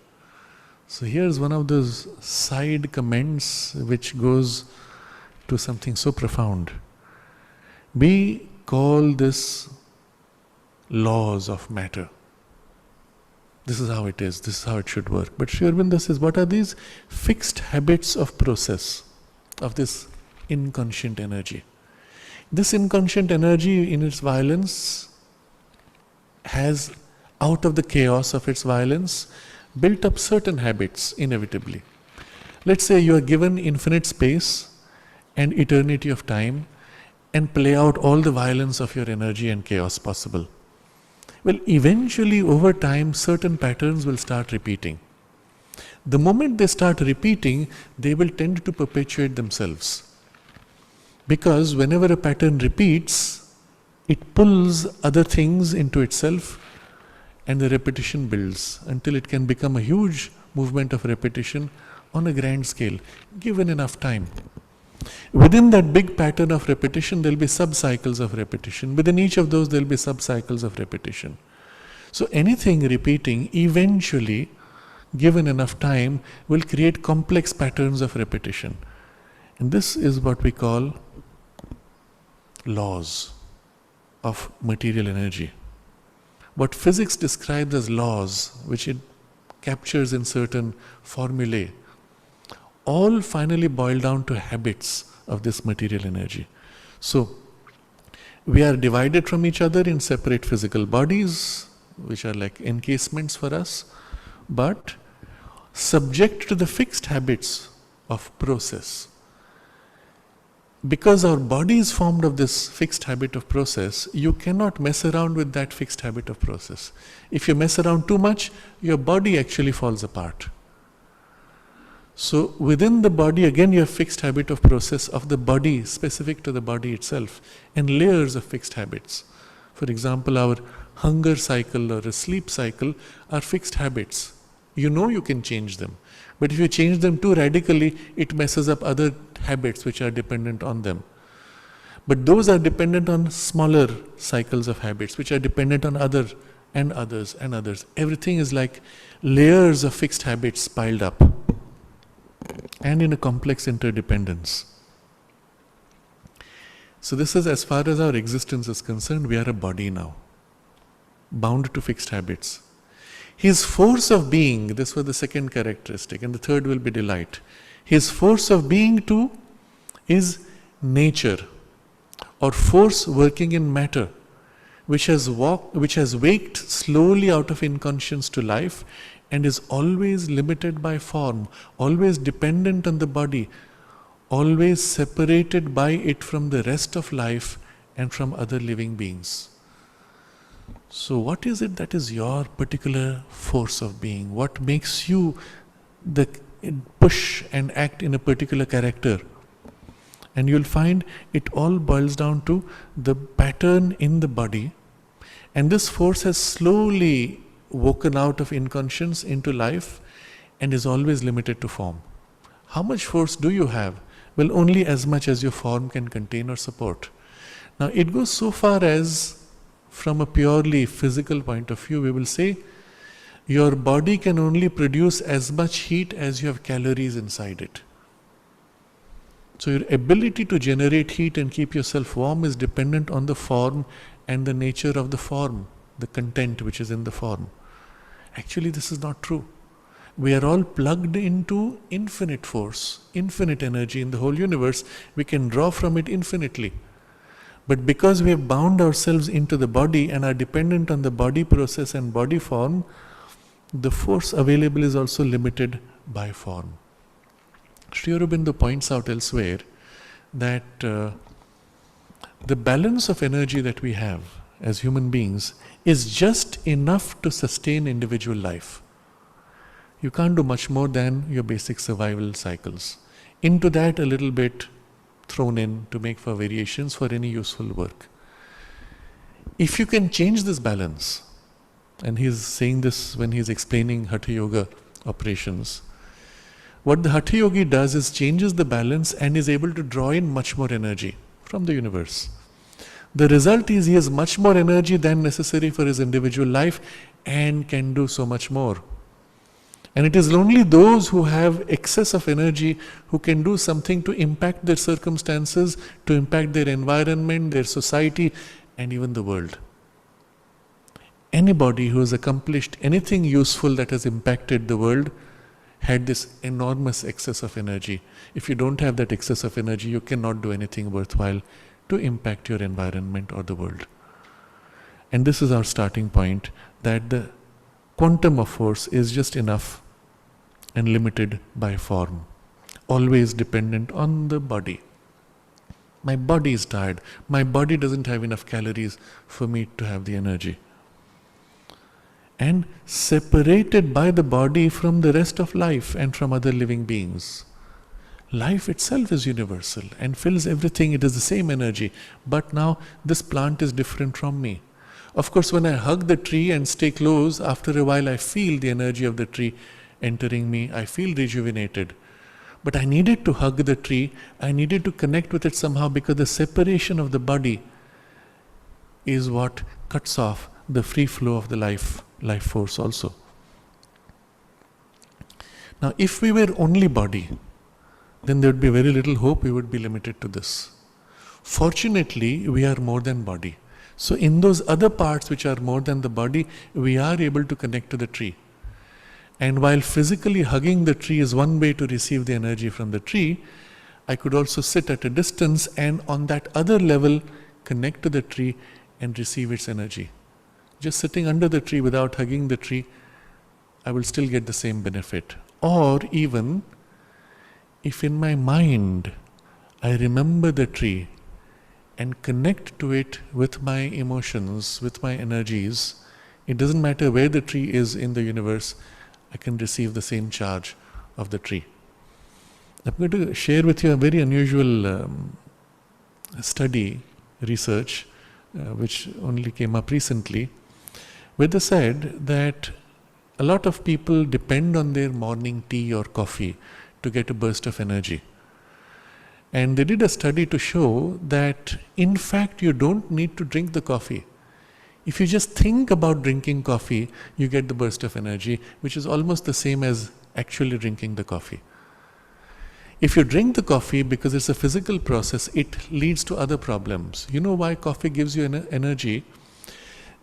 So here's one of those side comments which goes to something so profound. We call this laws of matter. This is how it is, this is how it should work. But Sri Aurobindo says, what are these fixed habits of process, of this inconscient energy? This inconscient energy in its violence has, out of the chaos of its violence, built up certain habits inevitably. Let's say you are given infinite space and eternity of time, and play out all the violence of your energy and chaos possible. Well, eventually over time certain patterns will start repeating. The moment they start repeating, they will tend to perpetuate themselves. Because whenever a pattern repeats, it pulls other things into itself, and the repetition builds until it can become a huge movement of repetition on a grand scale, given enough time. Within that big pattern of repetition, there will be sub-cycles of repetition. Within each of those, there will be sub-cycles of repetition. So anything repeating, eventually, given enough time, will create complex patterns of repetition. And this is what we call laws of material energy. What physics describes as laws, which it captures in certain formulae, all finally boil down to habits of this material energy. So, we are divided from each other in separate physical bodies, which are like encasements for us, but subject to the fixed habits of process. Because our body is formed of this fixed habit of process, you cannot mess around with that fixed habit of process. If you mess around too much, your body actually falls apart. So within the body, again, you have fixed habit of process of the body, specific to the body itself, and layers of fixed habits. For example, our hunger cycle or a sleep cycle are fixed habits. You know you can change them. But if you change them too radically, it messes up other habits which are dependent on them. But those are dependent on smaller cycles of habits, which are dependent on others and others and others. Everything is like layers of fixed habits piled up, and in a complex interdependence. So this is, as far as our existence is concerned, we are a body now, bound to fixed habits. His force of being, this was the second characteristic, and the third will be delight. His force of being too is nature, or force working in matter, which has waked slowly out of inconscience to life, and is always limited by form, always dependent on the body, always separated by it from the rest of life and from other living beings. So what is it that is your particular force of being? What makes you push and act in a particular character? And you'll find it all boils down to the pattern in the body, and this force has slowly woken out of inconscience into life and is always limited to form. How much force do you have? Well, only as much as your form can contain or support. Now, it goes so far as, from a purely physical point of view, we will say your body can only produce as much heat as you have calories inside it. So your ability to generate heat and keep yourself warm is dependent on the form and the nature of the form, the content which is in the form. Actually, this is not true. We are all plugged into infinite force, infinite energy in the whole universe. We can draw from it infinitely. But because we have bound ourselves into the body and are dependent on the body process and body form, the force available is also limited by form. Sri Aurobindo points out elsewhere that the balance of energy that we have as human beings is just enough to sustain individual life. You can't do much more than your basic survival cycles. Into that a little bit thrown in to make for variations for any useful work. If you can change this balance, and he's saying this when he's explaining Hatha Yoga operations, what the Hatha Yogi does is changes the balance and is able to draw in much more energy from the universe. The result is he has much more energy than necessary for his individual life and can do so much more. And it is only those who have excess of energy who can do something to impact their circumstances, to impact their environment, their society, and even the world. Anybody who has accomplished anything useful that has impacted the world had this enormous excess of energy. If you don't have that excess of energy, you cannot do anything worthwhile to impact your environment or the world. And this is our starting point, that the quantum of force is just enough and limited by form, always dependent on the body. My body is tired. My body doesn't have enough calories for me to have the energy. And separated by the body from the rest of life and from other living beings. Life itself is universal and fills everything. It is the same energy. But now this plant is different from me. Of course, when I hug the tree and stay close, after a while I feel the energy of the tree entering me. I feel rejuvenated. But I needed to hug the tree. I needed to connect with it somehow, because the separation of the body is what cuts off the free flow of the life force also. Now, if we were only body, then there would be very little hope. We would be limited to this. Fortunately, we are more than body. So in those other parts which are more than the body, we are able to connect to the tree. And while physically hugging the tree is one way to receive the energy from the tree, I could also sit at a distance and on that other level connect to the tree and receive its energy. Just sitting under the tree without hugging the tree, I will still get the same benefit. Or even if in my mind I remember the tree and connect to it with my emotions, with my energies, it doesn't matter where the tree is in the universe, I can receive the same charge of the tree. I'm going to share with you a very unusual study, research, which only came up recently, where they said that a lot of people depend on their morning tea or coffee to get a burst of energy. And they did a study to show that in fact you don't need to drink the coffee. If you just think about drinking coffee, you get the burst of energy, which is almost the same as actually drinking the coffee. If you drink the coffee because it's a physical process, it leads to other problems. You know why coffee gives you energy?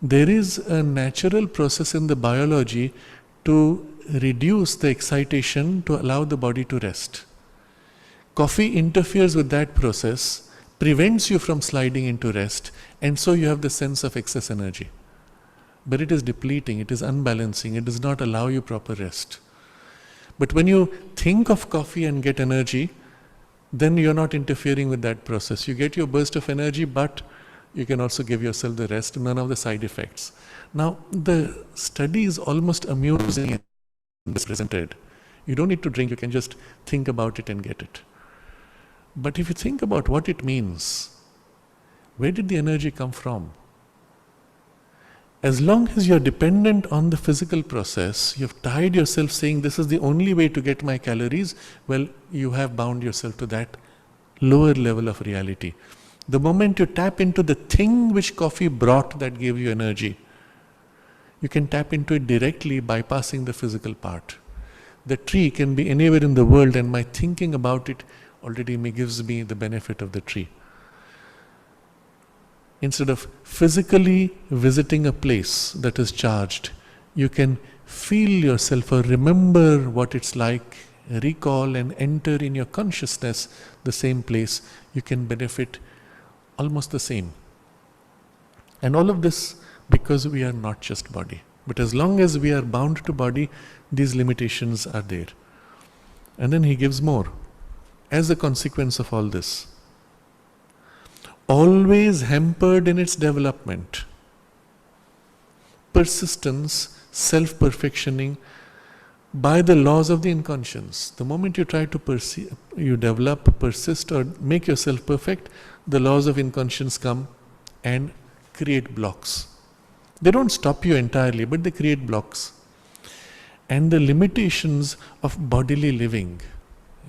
There is a natural process in the biology to reduce the excitation to allow the body to rest. Coffee interferes with that process, prevents you from sliding into rest, and so you have the sense of excess energy. But it is depleting, it is unbalancing, it does not allow you proper rest. But when you think of coffee and get energy, then you're not interfering with that process. You get your burst of energy, but you can also give yourself the rest, none of the side effects. Now, the study is almost amusing and presented. You don't need to drink, you can just think about it and get it. But if you think about what it means, where did the energy come from? As long as you're dependent on the physical process, you've tied yourself saying this is the only way to get my calories, well, you have bound yourself to that lower level of reality. The moment you tap into the thing which coffee brought that gave you energy, you can tap into it directly, bypassing the physical part. The tree can be anywhere in the world, and my thinking about it already gives me the benefit of the tree. Instead of physically visiting a place that is charged, you can feel yourself or remember what it's like, recall and enter in your consciousness the same place. You can benefit almost the same. And all of this because we are not just body. But as long as we are bound to body, these limitations are there. And then he gives more. As a consequence of all this, always hampered in its development, persistence, self-perfectioning by the laws of the inconscience. The moment you try to you develop, persist or make yourself perfect, the laws of inconscience come and create blocks. They don't stop you entirely, but they create blocks. And the limitations of bodily living,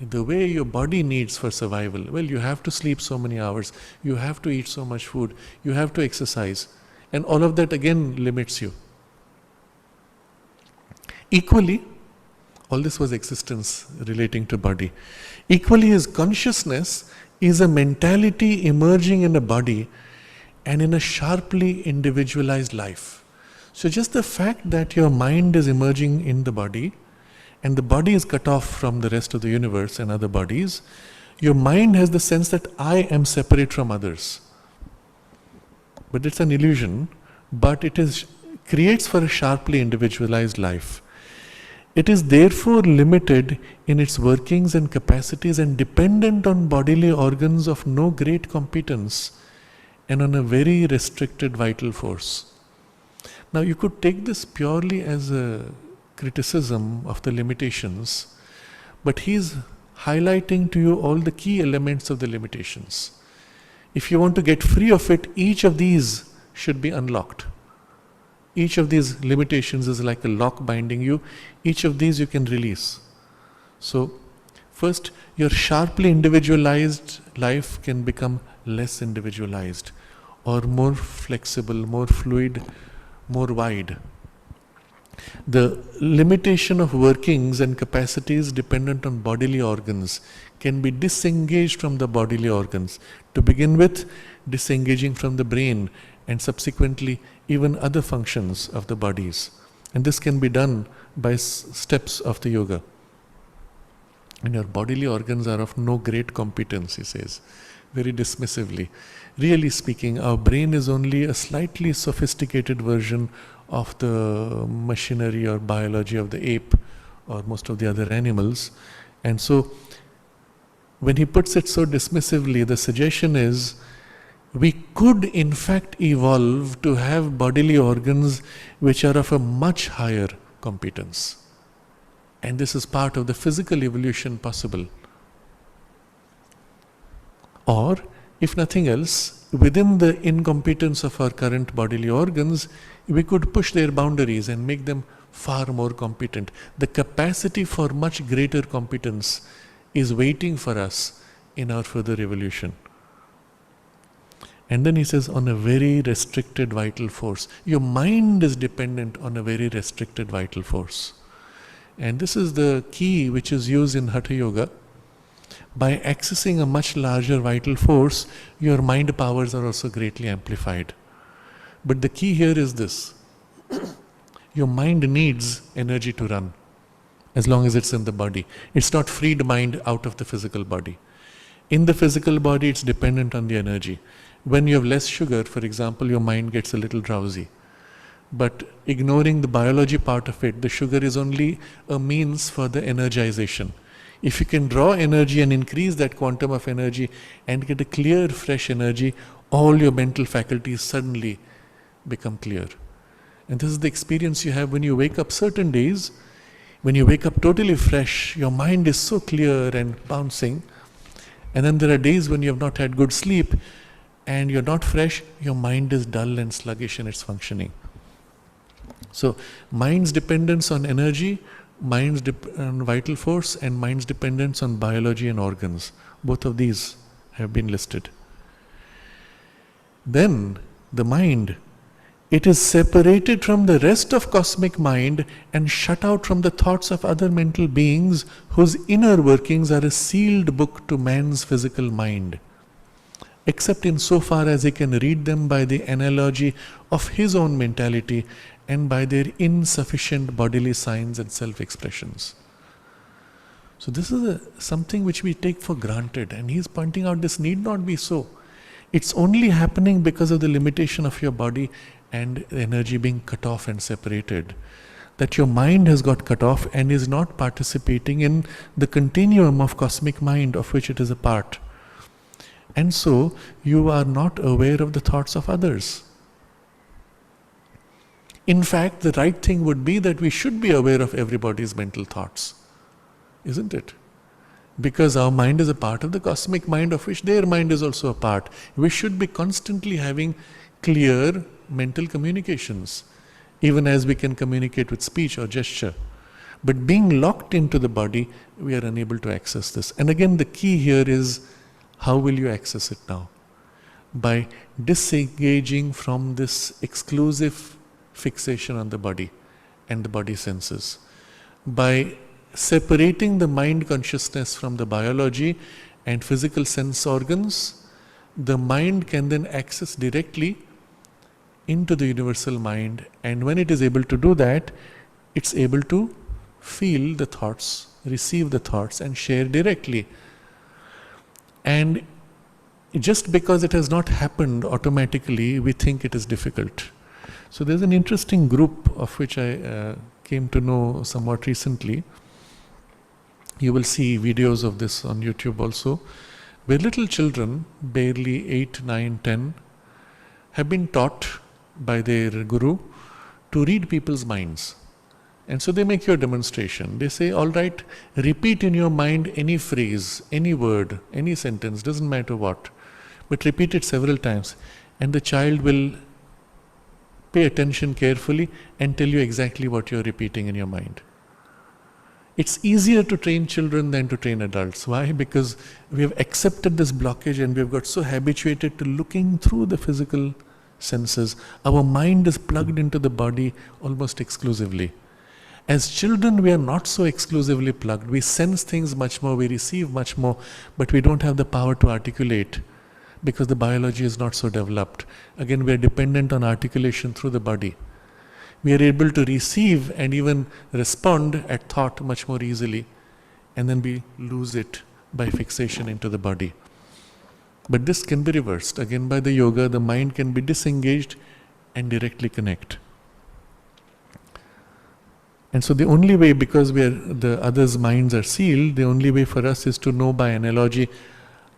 the way your body needs for survival, well, you have to sleep so many hours, you have to eat so much food, you have to exercise, and all of that again limits you. Equally, all this was existence relating to body. Equally, his consciousness is a mentality emerging in a body and in a sharply individualized life. So just the fact that your mind is emerging in the body and the body is cut off from the rest of the universe and other bodies, your mind has the sense that I am separate from others. But it's an illusion, but it creates for a sharply individualized life. It is therefore limited in its workings and capacities and dependent on bodily organs of no great competence and on a very restricted vital force. Now you could take this purely as a criticism of the limitations, but he's highlighting to you all the key elements of the limitations. If you want to get free of it, each of these should be unlocked. Each of these limitations is like a lock binding you. Each of these you can release. So, first, your sharply individualized life can become less individualized or more flexible, more fluid, more wide. The limitation of workings and capacities dependent on bodily organs can be disengaged from the bodily organs. To begin with, disengaging from the brain and subsequently even other functions of the bodies. And this can be done by steps of the yoga. And your bodily organs are of no great competence, he says, very dismissively. Really speaking, our brain is only a slightly sophisticated version of the machinery or biology of the ape or most of the other animals. And so, when he puts it so dismissively, the suggestion is, we could in fact evolve to have bodily organs which are of a much higher competence. And this is part of the physical evolution possible. Or, if nothing else, within the incompetence of our current bodily organs, we could push their boundaries and make them far more competent. The capacity for much greater competence is waiting for us in our further evolution. And then he says, on a very restricted vital force. Your mind is dependent on a very restricted vital force. And this is the key which is used in Hatha Yoga. By accessing a much larger vital force, your mind powers are also greatly amplified. But the key here is this. Your mind needs energy to run, as long as it's in the body. It's not freed mind out of the physical body. In the physical body, it's dependent on the energy. When you have less sugar, for example, your mind gets a little drowsy. But ignoring the biology part of it, the sugar is only a means for the energization. If you can draw energy and increase that quantum of energy and get a clear, fresh energy, all your mental faculties suddenly become clear. And this is the experience you have when you wake up certain days. When you wake up totally fresh, your mind is so clear and bouncing. And then there are days when you have not had good sleep and you're not fresh, your mind is dull and sluggish in its functioning. So, mind's dependence on energy, mind's on vital force, and mind's dependence on biology and organs. Both of these have been listed. Then, the mind, it is separated from the rest of cosmic mind and shut out from the thoughts of other mental beings whose inner workings are a sealed book to man's physical mind, except in so far as he can read them by the analogy of his own mentality and by their insufficient bodily signs and self-expressions. So this is something which we take for granted, and he's pointing out this need not be so. It's only happening because of the limitation of your body and energy being cut off and separated, that your mind has got cut off and is not participating in the continuum of cosmic mind of which it is a part. And so you are not aware of the thoughts of others. In fact, the right thing would be that we should be aware of everybody's mental thoughts, isn't it? Because our mind is a part of the cosmic mind of which their mind is also a part. We should be constantly having clear mental communications, even as we can communicate with speech or gesture. But being locked into the body, we are unable to access this. And again, the key here is, how will you access it now? By disengaging from this exclusive fixation on the body and the body senses. By separating the mind consciousness from the biology and physical sense organs, the mind can then access directly into the universal mind, and when it is able to do that, it's able to feel the thoughts, receive the thoughts and share directly. And just because it has not happened automatically, we think it is difficult. So there's an interesting group of which I came to know somewhat recently. You will see videos of this on YouTube also, where little children, barely 8, 9, 10, have been taught by their guru to read people's minds. And so they make you a demonstration. They say, all right, repeat in your mind any phrase, any word, any sentence, doesn't matter what, but repeat it several times. And the child will pay attention carefully and tell you exactly what you're repeating in your mind. It's easier to train children than to train adults. Why? Because we have accepted this blockage and we've got so habituated to looking through the physical senses. Our mind is plugged into the body almost exclusively. As children, we are not so exclusively plugged. We sense things much more, we receive much more, but we don't have the power to articulate because the biology is not so developed. Again, we are dependent on articulation through the body. We are able to receive and even respond at thought much more easily, and then we lose it by fixation into the body. But this can be reversed. Again, by the yoga, the mind can be disengaged and directly connect. And so the only way, because the others' minds are sealed, the only way for us is to know by analogy,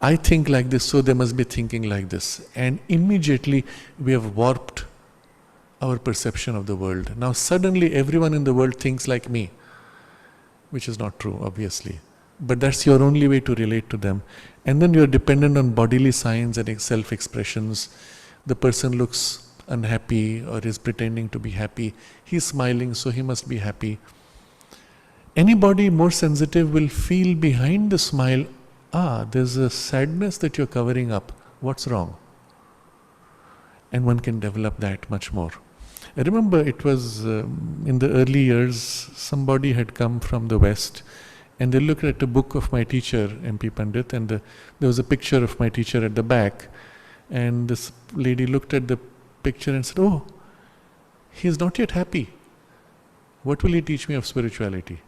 I think like this, so they must be thinking like this. And immediately we have warped our perception of the world. Now suddenly everyone in the world thinks like me, which is not true, obviously. But that's your only way to relate to them. And then you're dependent on bodily signs and self-expressions. The person looks unhappy or is pretending to be happy. He's smiling, so he must be happy. Anybody more sensitive will feel behind the smile, there's a sadness that you're covering up. What's wrong? And one can develop that much more. I remember it was in the early years, somebody had come from the West and they looked at a book of my teacher, MP Pandit, and there was a picture of my teacher at the back. And this lady looked at the picture and said, oh, he's not yet happy. What will he teach me of spirituality?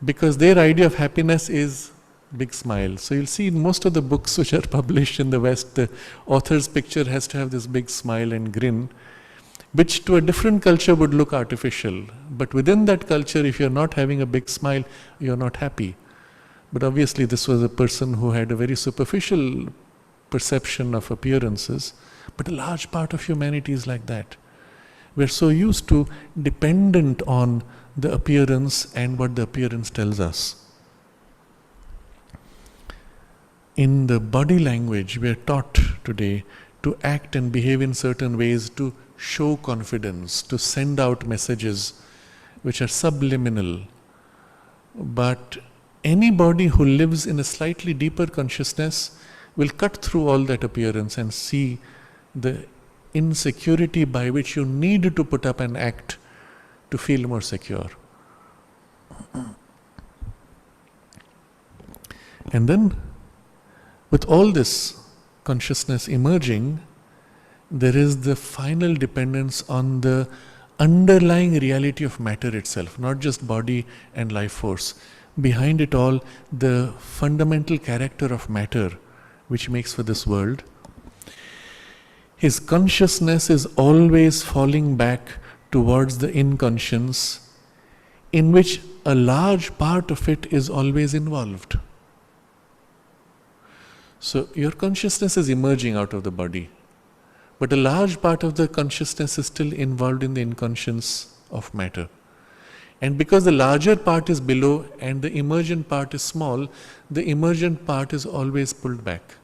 Because their idea of happiness is big smile. So you'll see in most of the books which are published in the West, the author's picture has to have this big smile and grin, which to a different culture would look artificial. But within that culture, if you're not having a big smile, you're not happy. But obviously this was a person who had a very superficial perception of appearances. But a large part of humanity is like that. We're so used to dependent on the appearance and what the appearance tells us. In the body language, we are taught today to act and behave in certain ways to show confidence, to send out messages which are subliminal. But anybody who lives in a slightly deeper consciousness will cut through all that appearance and see the insecurity by which you need to put up an act to feel more secure. And then, with all this consciousness emerging, there is the final dependence on the underlying reality of matter itself, not just body and life force. Behind it all, the fundamental character of matter which makes for this world, his consciousness is always falling back towards the inconscious, in which a large part of it is always involved. So your consciousness is emerging out of the body, but a large part of the consciousness is still involved in the inconscience of matter. And because the larger part is below and the emergent part is small, the emergent part is always pulled back.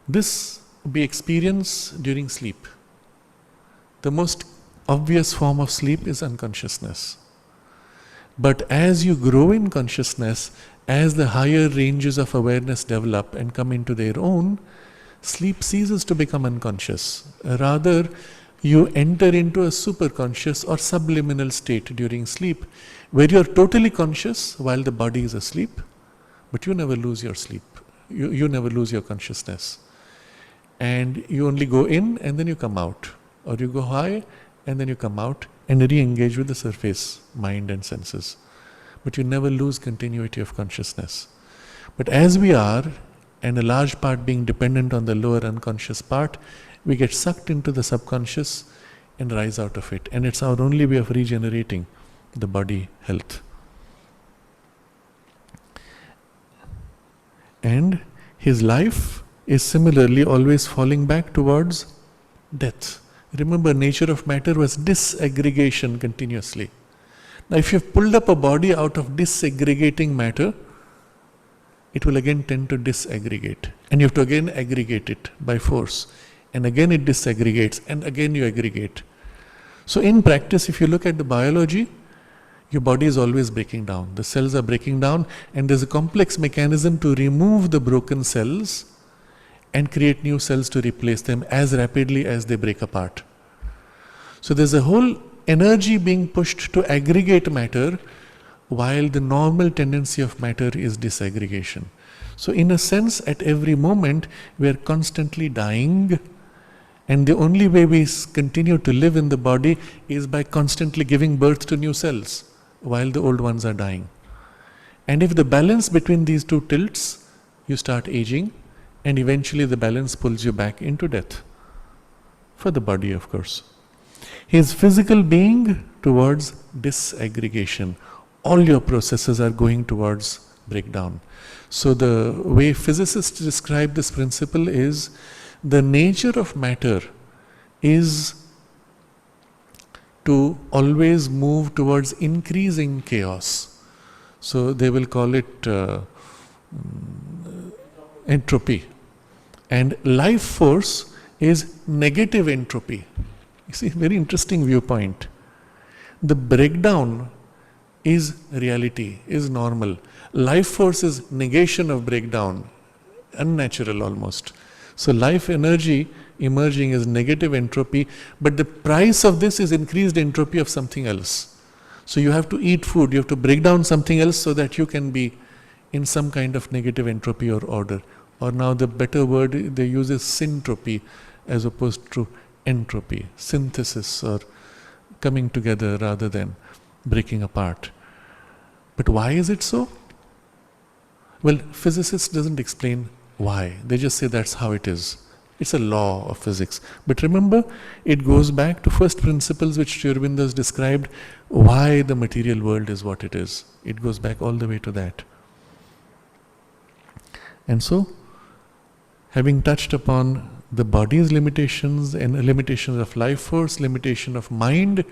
This we experience during sleep. The most obvious form of sleep is unconsciousness. But as you grow in consciousness, as the higher ranges of awareness develop and come into their own, sleep ceases to become unconscious. Rather, you enter into a superconscious or subliminal state during sleep, where you are totally conscious while the body is asleep, but you never lose your sleep. You never lose your consciousness. And you only go in and then you come out. Or you go high and then you come out and re-engage with the surface, mind and senses. But you never lose continuity of consciousness. But as we are, and a large part being dependent on the lower unconscious part, we get sucked into the subconscious and rise out of it. And it's our only way of regenerating the body health. And his life is similarly always falling back towards death. Remember, nature of matter was disaggregation continuously. Now if you've pulled up a body out of disaggregating matter, it will again tend to disaggregate. And you have to again aggregate it by force. And again it disaggregates, and again you aggregate. So in practice, if you look at the biology, your body is always breaking down. The cells are breaking down, and there's a complex mechanism to remove the broken cells and create new cells to replace them as rapidly as they break apart. So there's a whole energy being pushed to aggregate matter, while the normal tendency of matter is disaggregation. So in a sense, at every moment, we are constantly dying, and the only way we continue to live in the body is by constantly giving birth to new cells, while the old ones are dying. And if the balance between these two tilts, you start aging, and eventually the balance pulls you back into death. For the body, of course. His physical being towards disaggregation. All your processes are going towards breakdown. So the way physicists describe this principle is, the nature of matter is to always move towards increasing chaos. So they will call it entropy. And life force is negative entropy. You see, very interesting viewpoint. The breakdown is reality, is normal. Life force is negation of breakdown, unnatural almost. So life energy emerging is negative entropy, but the price of this is increased entropy of something else. So you have to eat food, you have to break down something else so that you can be in some kind of negative entropy or order. Or now the better word they use is syntropy as opposed to entropy, synthesis or coming together rather than breaking apart. But why is it so? Well, physicists doesn't explain why. They just say that's how it is. It's a law of physics. But remember, it goes back to first principles which Sri Aurobindo has described why the material world is what it is. It goes back all the way to that. And so, having touched upon the body's limitations and limitations of life force, limitation of mind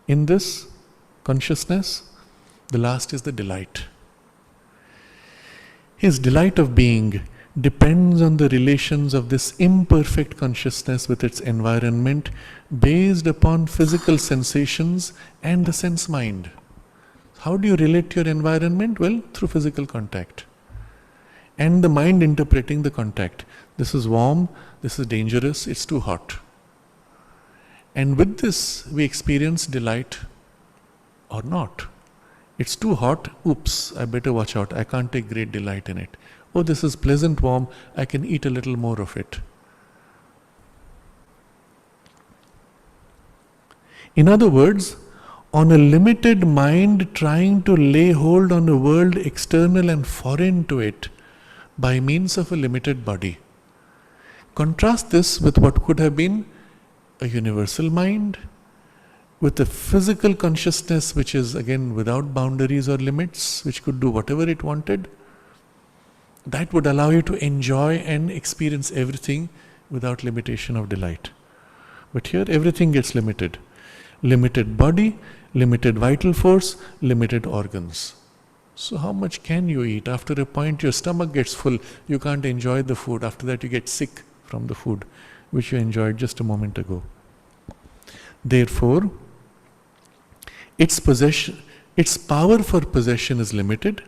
in this consciousness, the last is the delight. His delight of being depends on the relations of this imperfect consciousness with its environment, based upon physical sensations and the sense mind. How do you relate to your environment? Well, through physical contact. And the mind interpreting the contact. This is warm, this is dangerous, it's too hot. And with this, we experience delight or not. It's too hot, oops, I better watch out, I can't take great delight in it. Oh, this is pleasant warm, I can eat a little more of it. In other words, on a limited mind trying to lay hold on a world external and foreign to it, by means of a limited body. Contrast this with what could have been a universal mind, with a physical consciousness which is again without boundaries or limits, which could do whatever it wanted. That would allow you to enjoy and experience everything without limitation of delight. But here everything gets limited. Limited body, limited vital force, limited organs. So how much can you eat? After a point your stomach gets full, you can't enjoy the food. After that you get sick from the food which you enjoyed just a moment ago. Therefore, its power for possession is limited,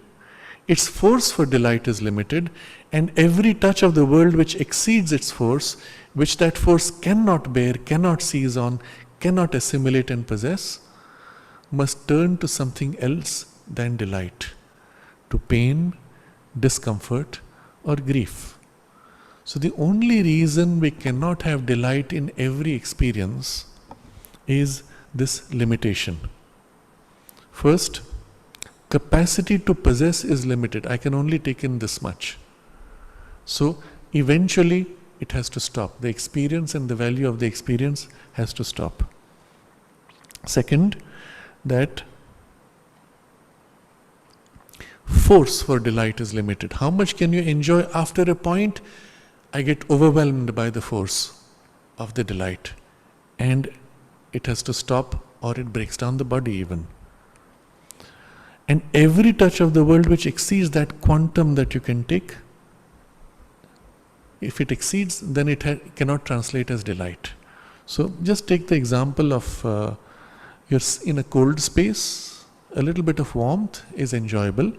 its force for delight is limited, and every touch of the world which exceeds its force, which that force cannot bear, cannot seize on, cannot assimilate and possess, must turn to something else than delight, to pain, discomfort, or grief. So the only reason we cannot have delight in every experience is this limitation. First, capacity to possess is limited. I can only take in this much. So eventually it has to stop. The experience and the value of the experience has to stop. Second, that force for delight is limited. How much can you enjoy? After a point, I get overwhelmed by the force of the delight, and it has to stop, or it breaks down the body even. And every touch of the world which exceeds that quantum that you can take, if it exceeds, then it cannot translate as delight. So just take the example of you're in a cold space, a little bit of warmth is enjoyable.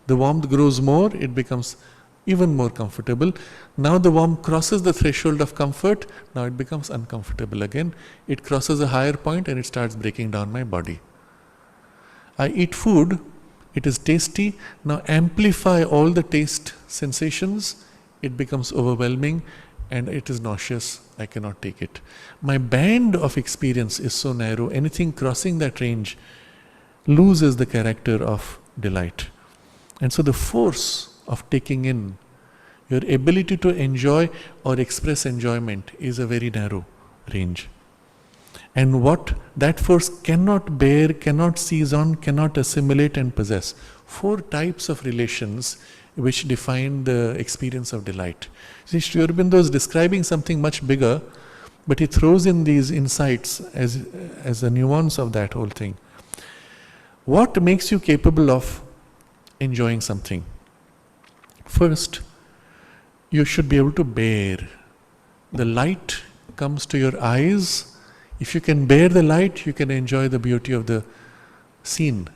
The warmth grows more, it becomes even more comfortable. Now the warmth crosses the threshold of comfort, now it becomes uncomfortable again. It crosses a higher point and it starts breaking down my body. I eat food, it is tasty, now amplify all the taste sensations, it becomes overwhelming and it is nauseous, I cannot take it. My band of experience is so narrow, anything crossing that range loses the character of delight. And so the force of taking in, your ability to enjoy or express enjoyment is a very narrow range. And what that force cannot bear, cannot seize on, cannot assimilate and possess. 4 types of relations which define the experience of delight. See, Sri Aurobindo is describing something much bigger, but he throws in these insights as a nuance of that whole thing. What makes you capable of enjoying something? First, you should be able to bear. The light comes to your eyes. If you can bear the light, you can enjoy the beauty of the scene.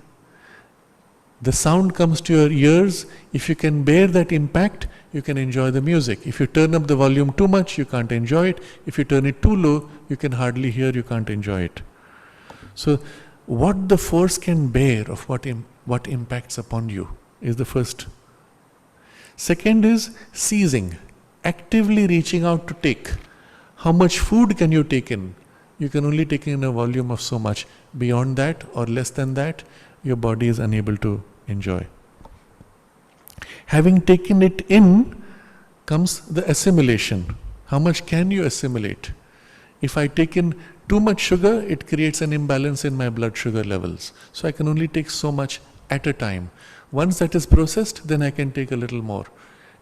The sound comes to your ears. If you can bear that impact, you can enjoy the music. If you turn up the volume too much, you can't enjoy it. If you turn it too low, you can hardly hear, you can't enjoy it. So, what the force can bear of what impacts upon you is the first. Second is seizing, actively reaching out to take. How much food can you take in? You can only take in a volume of so much. Beyond that or less than that, your body is unable to enjoy. Having taken it in comes the assimilation. How much can you assimilate? If I take in too much sugar, it creates an imbalance in my blood sugar levels. So I can only take so much at a time. Once that is processed, then I can take a little more,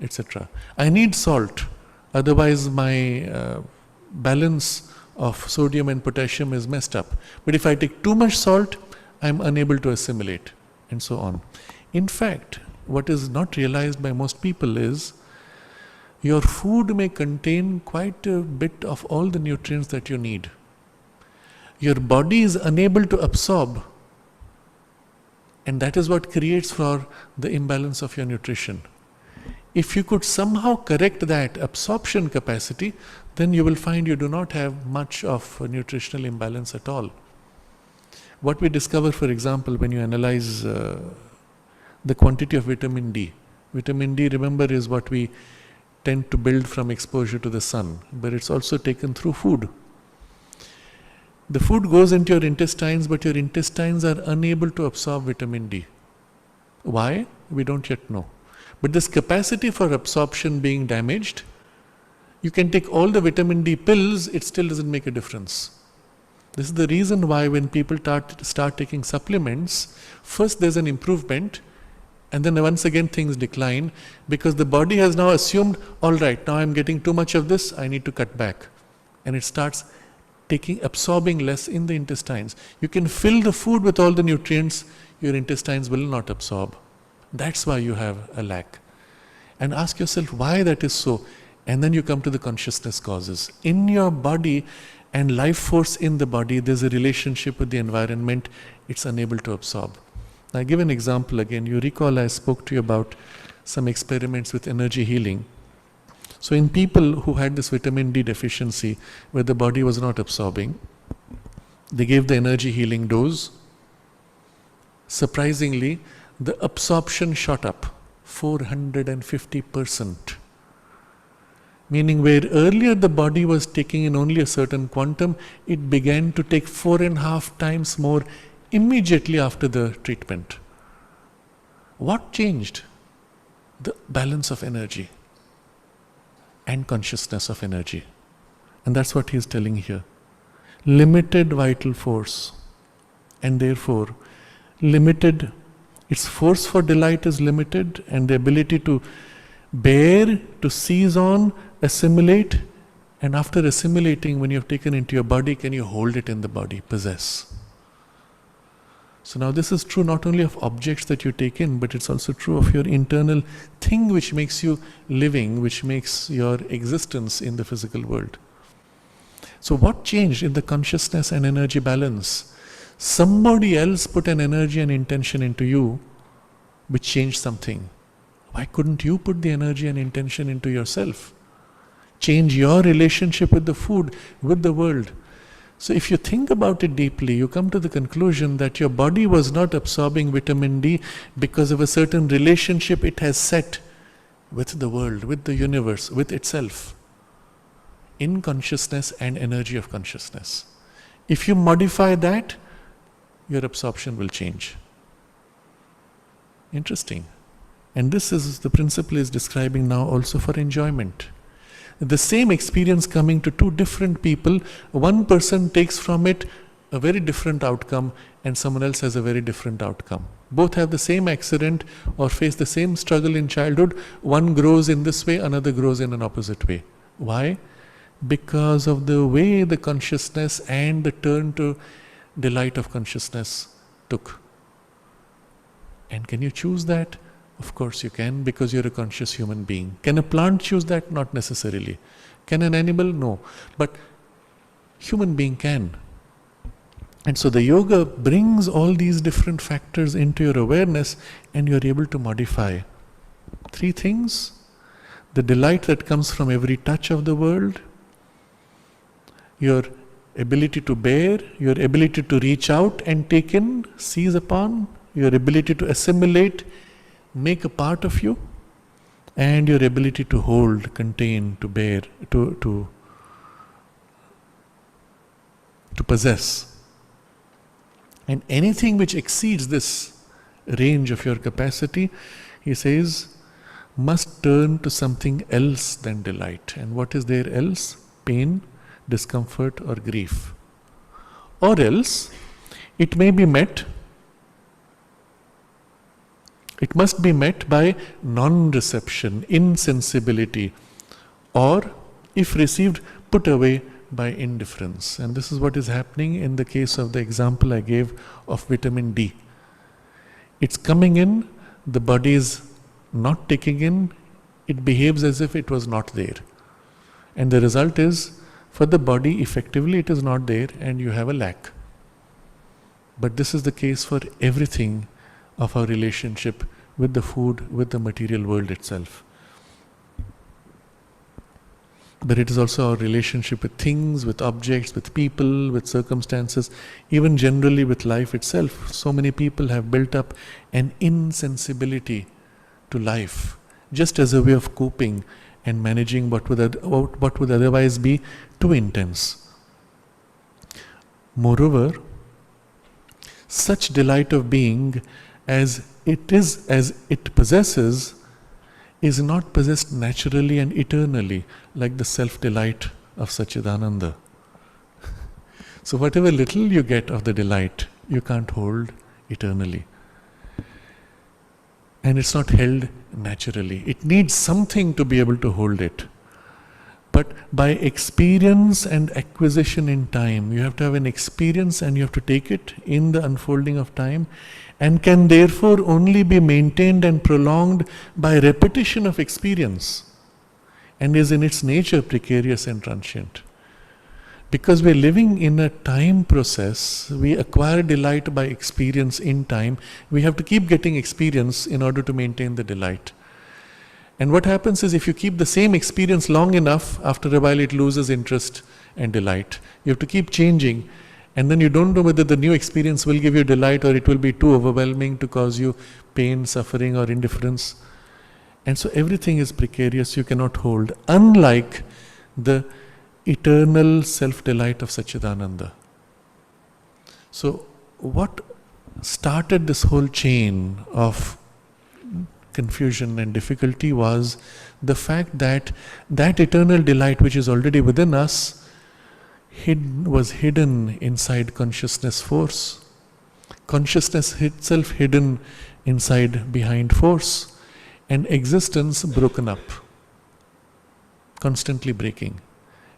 etc. I need salt, otherwise my balance of sodium and potassium is messed up. But if I take too much salt, I am unable to assimilate, and so on. In fact, what is not realized by most people is your food may contain quite a bit of all the nutrients that you need. Your body is unable to absorb, and that is what creates for the imbalance of your nutrition. If you could somehow correct that absorption capacity, then you will find you do not have much of a nutritional imbalance at all. What we discover, for example, when you analyze the quantity of vitamin D. Vitamin D, remember, is what we tend to build from exposure to the sun, but it's also taken through food. The food goes into your intestines, but your intestines are unable to absorb vitamin D. Why? We don't yet know. But this capacity for absorption being damaged, you can take all the vitamin D pills, it still doesn't make a difference. This is the reason why when people start taking supplements, first there's an improvement, and then once again things decline, because the body has now assumed, all right, now I'm getting too much of this, I need to cut back. And it starts absorbing less in the intestines. You can fill the food with all the nutrients, your intestines will not absorb. That's why you have a lack. And ask yourself why that is so. And then you come to the consciousness causes. In your body and life force in the body, there's a relationship with the environment it's unable to absorb. Now, I give an example again. You recall I spoke to you about some experiments with energy healing. So in people who had this vitamin D deficiency, where the body was not absorbing, they gave the energy healing dose. Surprisingly, the absorption shot up 450%. Meaning where earlier the body was taking in only a certain quantum, it began to take 4.5 times more immediately after the treatment. What changed? The balance of energy and consciousness of energy. And that's what he is telling here. Limited vital force, and therefore limited, its force for delight is limited, and the ability to bear, to seize on, assimilate, and after assimilating, when you have taken into your body, can you hold it in the body, possess? So now this is true not only of objects that you take in, but it's also true of your internal thing which makes you living, which makes your existence in the physical world. So what changed in the consciousness and energy balance? Somebody else put an energy and intention into you which changed something. Why couldn't you put the energy and intention into yourself? Change your relationship with the food, with the world. So if you think about it deeply, you come to the conclusion that your body was not absorbing vitamin D because of a certain relationship it has set with the world, with the universe, with itself, in consciousness and energy of consciousness. If you modify that, your absorption will change. Interesting. And this is the principle is describing now also for enjoyment. The same experience coming to two different people, one person takes from it a very different outcome and someone else has a very different outcome. Both have the same accident or face the same struggle in childhood. One grows in this way, another grows in an opposite way. Why? Because of the way the consciousness and the turn to delight of consciousness took. And can you choose that? Of course you can, because you're a conscious human being. Can a plant choose that? Not necessarily. Can an animal? No. But human being can. And so the yoga brings all these different factors into your awareness and you're able to modify. Three things. The delight that comes from every touch of the world, your ability to bear, your ability to reach out and take in, seize upon, your ability to assimilate, make a part of you, and your ability to hold, contain, to bear, to possess. And anything which exceeds this range of your capacity, he says, must turn to something else than delight. And what is there else? Pain, discomfort, or grief. Or else, it may be met, it must be met by non-reception, insensibility, or, if received, put away by indifference. And this is what is happening in the case of the example I gave of vitamin D. It's coming in, the body is not taking in, it behaves as if it was not there. And the result is, for the body, effectively it is not there and you have a lack. But this is the case for everything of our relationship with the food, with the material world itself. But it is also our relationship with things, with objects, with people, with circumstances, even generally with life itself. So many people have built up an insensibility to life, just as a way of coping and managing what would otherwise be too intense. Moreover, such delight of being as it possesses is not possessed naturally and eternally like the self-delight of Satchidananda. So whatever little you get of the delight, you can't hold eternally. And it's not held naturally. It needs something to be able to hold it. But by experience and acquisition in time, you have to have an experience and you have to take it in the unfolding of time, and can therefore only be maintained and prolonged by repetition of experience, and is in its nature precarious and transient. Because we're living in a time process, we acquire delight by experience in time. We have to keep getting experience in order to maintain the delight. And what happens is, if you keep the same experience long enough, after a while it loses interest and delight. You have to keep changing, and then you don't know whether the new experience will give you delight or it will be too overwhelming to cause you pain, suffering or indifference. And so everything is precarious, you cannot hold, unlike the eternal self-delight of Satchidananda. So what started this whole chain of confusion and difficulty was the fact that that eternal delight which is already within us was hidden inside consciousness force. Consciousness itself hidden inside behind force, and existence broken up, constantly breaking.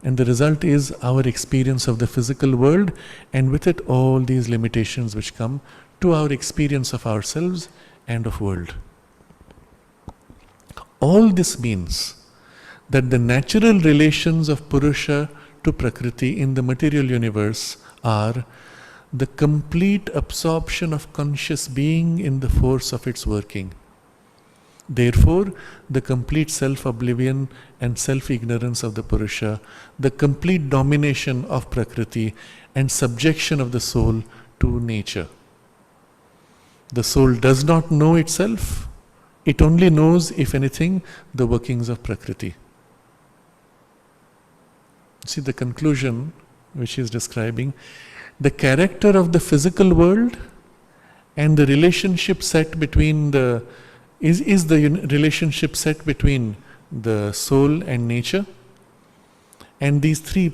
And the result is our experience of the physical world, and with it all these limitations which come to our experience of ourselves and of world. All this means that the natural relations of Purusha to Prakriti in the material universe are the complete absorption of conscious being in the force of its working. Therefore, the complete self-oblivion and self-ignorance of the Purusha, the complete domination of Prakriti and subjection of the soul to nature. The soul does not know itself. It only knows, if anything, the workings of Prakriti. See the conclusion which he is describing. The character of the physical world and the relationship set between the relationship set between the soul and nature, and these three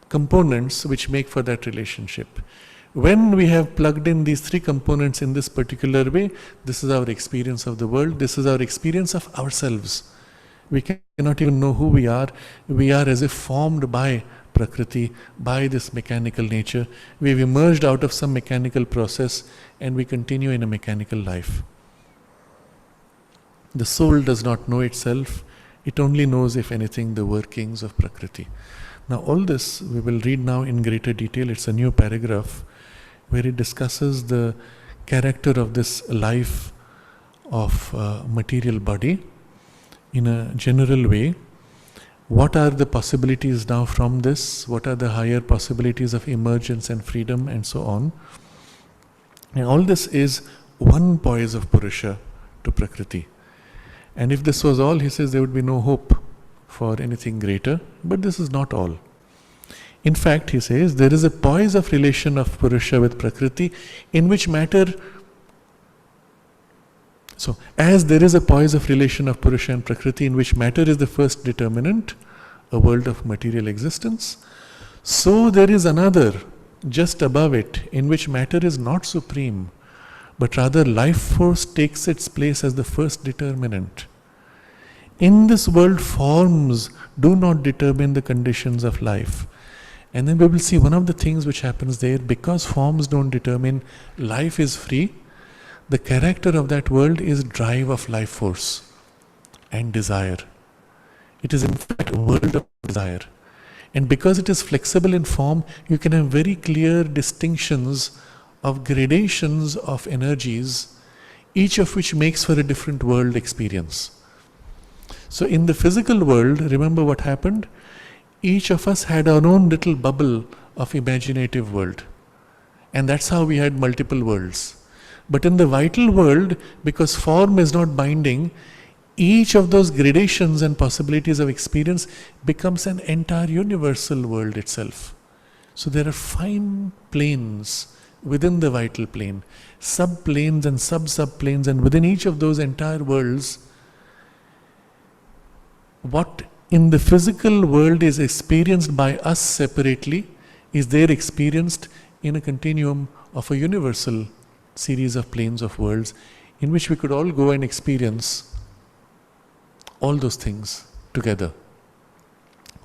components which make for that relationship. When we have plugged in these three components in this particular way, this is our experience of the world, this is our experience of ourselves. We cannot even know who we are. We are as if formed by Prakriti, by this mechanical nature. We've emerged out of some mechanical process and we continue in a mechanical life. The soul does not know itself. It only knows, if anything, the workings of Prakriti. Now all this we will read now in greater detail. It's a new paragraph where it discusses the character of this life of material body in a general way. What are the possibilities now from this? What are the higher possibilities of emergence and freedom and so on? And all this is one poise of Purusha to Prakriti. And if this was all, he says, there would be no hope for anything greater. But this is not all. In fact, he says, there is a poise of relation of Purusha with Prakriti in which matter... So, as there is a poise of relation of Purusha and Prakriti in which matter is the first determinant, a world of material existence, so there is another, just above it, in which matter is not supreme, but rather life force takes its place as the first determinant. In this world, forms do not determine the conditions of life. And then we will see one of the things which happens there, because forms don't determine, life is free. The character of that world is drive of life force and desire. It is in fact a world of desire. And because it is flexible in form, you can have very clear distinctions of gradations of energies, each of which makes for a different world experience. So in the physical world, remember what happened? Each of us had our own little bubble of imaginative world. And that's how we had multiple worlds. But in the vital world, because form is not binding, each of those gradations and possibilities of experience becomes an entire universal world itself. So there are fine planes within the vital plane, subplanes and sub-subplanes, and within each of those entire worlds, what in the physical world is experienced by us separately is there experienced in a continuum of a universal series of planes of worlds in which we could all go and experience all those things together.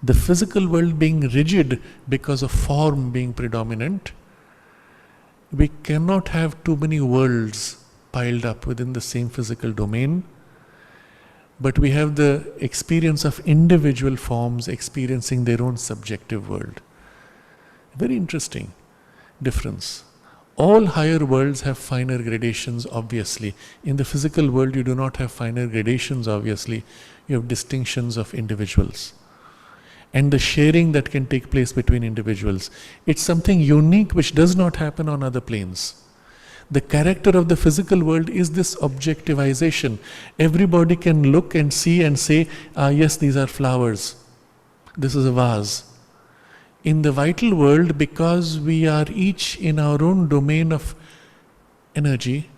The physical world being rigid because of form being predominant, we cannot have too many worlds piled up within the same physical domain, but we have the experience of individual forms experiencing their own subjective world. Very interesting difference. All higher worlds have finer gradations, obviously. In the physical world, you do not have finer gradations, obviously. You have distinctions of individuals. And the sharing that can take place between individuals. It's something unique which does not happen on other planes. The character of the physical world is this objectivization. Everybody can look and see and say, yes, these are flowers. This is a vase. In the vital world, because we are each in our own domain of energy,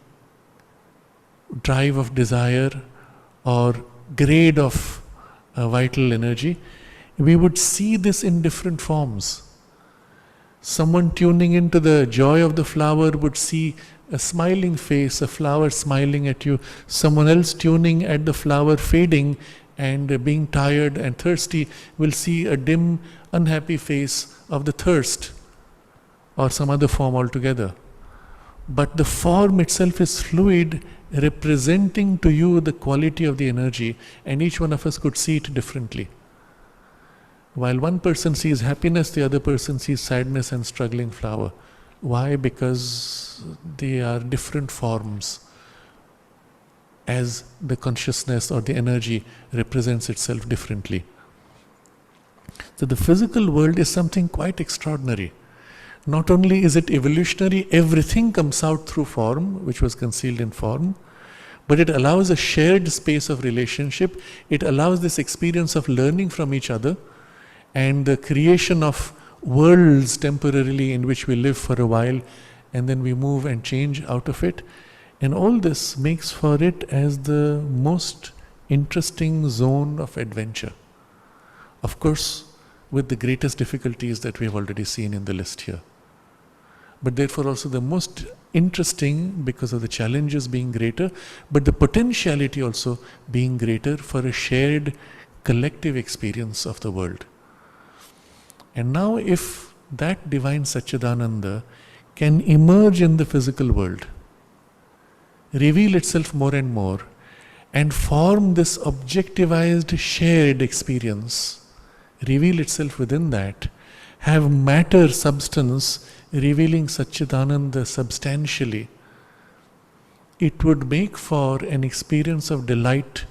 drive of desire, or grade of vital energy, we would see this in different forms. Someone tuning into the joy of the flower would see a smiling face, a flower smiling at you. Someone else tuning at the flower fading and being tired and thirsty will see a dim, unhappy face of the thirst or some other form altogether. But the form itself is fluid, representing to you the quality of the energy, and each one of us could see it differently. While one person sees happiness, the other person sees sadness and struggling flower. Why? Because they are different forms as the consciousness or the energy represents itself differently. So the physical world is something quite extraordinary. Not only is it evolutionary, everything comes out through form, which was concealed in form, but it allows a shared space of relationship. It allows this experience of learning from each other and the creation of worlds temporarily in which we live for a while and then we move and change out of it. And all this makes for it as the most interesting zone of adventure. Of course, with the greatest difficulties that we have already seen in the list here. But therefore also the most interesting because of the challenges being greater, but the potentiality also being greater for a shared collective experience of the world. And now if that divine Satchidananda can emerge in the physical world, reveal itself more and more, and form this objectivized shared experience, reveal itself within that, have matter substance revealing Satchidananda substantially, it would make for an experience of delight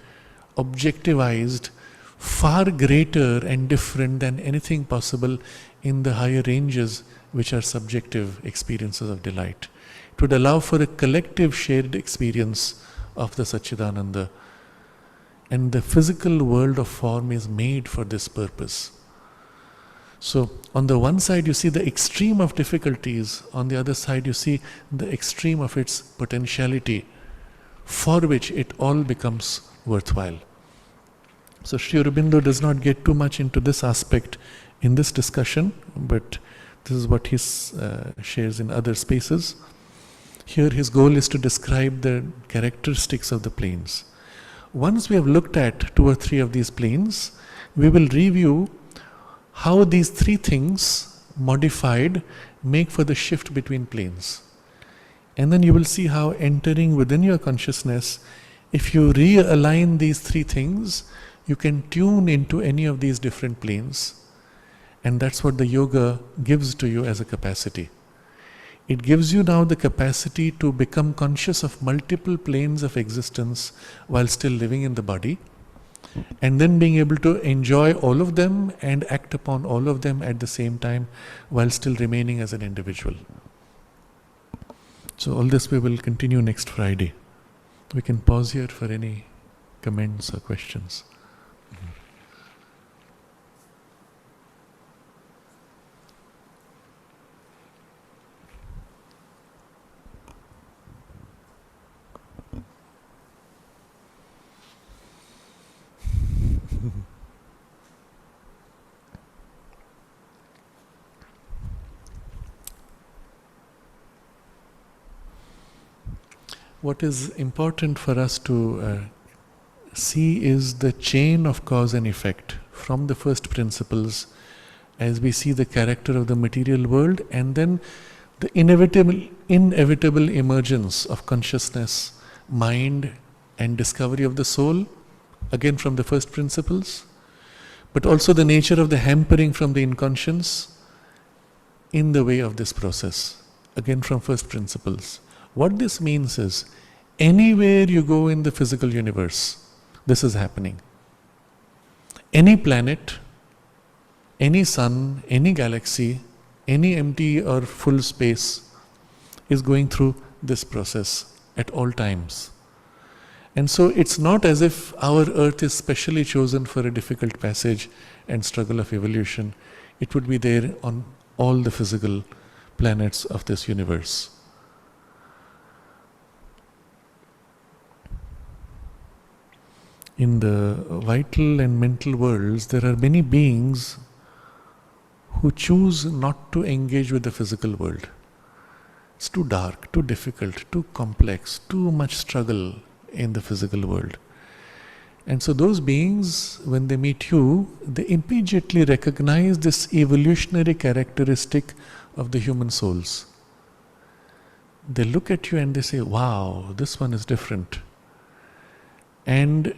objectivized far greater and different than anything possible in the higher ranges which are subjective experiences of delight. It would allow for a collective shared experience of the Satchidananda. And the physical world of form is made for this purpose. So on the one side you see the extreme of difficulties, on the other side you see the extreme of its potentiality for which it all becomes worthwhile. So Sri Aurobindo does not get too much into this aspect in this discussion, but this is what he shares in other spaces. Here his goal is to describe the characteristics of the planes. Once we have looked at 2 or 3 of these planes, we will review how these 3 things modified make for the shift between planes. And then you will see how entering within your consciousness, if you realign these 3 things, you can tune into any of these different planes. And that's what the yoga gives to you as a capacity. It gives you now the capacity to become conscious of multiple planes of existence while still living in the body, and then being able to enjoy all of them and act upon all of them at the same time while still remaining as an individual. So all this we will continue next Friday. We can pause here for any comments or questions. what is important for us to see is the chain of cause and effect from the first principles as we see the character of the material world, and then the inevitable emergence of consciousness, mind, and discovery of the soul, again from the first principles, but also the nature of the hampering from the inconscious in the way of this process, again from first principles. What this means is, anywhere you go in the physical universe, this is happening. Any planet, any sun, any galaxy, any empty or full space is going through this process at all times. And so it's not as if our earth is specially chosen for a difficult passage and struggle of evolution. It would be there on all the physical planets of this universe. In the vital and mental worlds, there are many beings who choose not to engage with the physical world. It's too dark, too difficult, too complex, too much struggle in the physical world. And so those beings, when they meet you, they immediately recognize this evolutionary characteristic of the human souls. They look at you and they say, wow, this one is different. And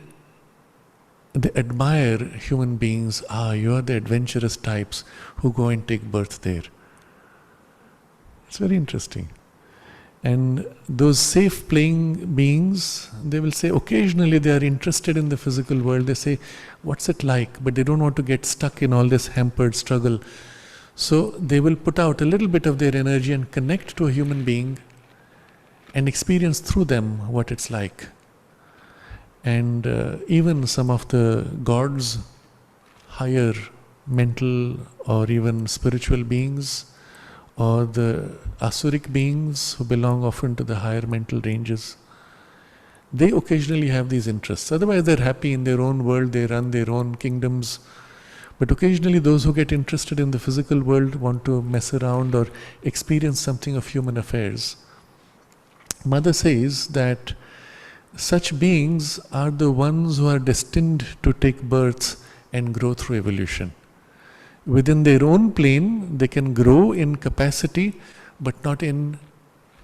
they admire human beings. You are the adventurous types who go and take birth there. It's very interesting. And those safe playing beings, they will say, occasionally they are interested in the physical world. They say, what's it like? But they don't want to get stuck in all this hampered struggle. So they will put out a little bit of their energy and connect to a human being and experience through them what it's like. And even some of the gods, higher mental or even spiritual beings, or the asuric beings who belong often to the higher mental ranges, they occasionally have these interests. Otherwise they're happy in their own world, they run their own kingdoms. But occasionally those who get interested in the physical world want to mess around or experience something of human affairs. Mother says that such beings are the ones who are destined to take births and grow through evolution. Within their own plane, they can grow in capacity, but not in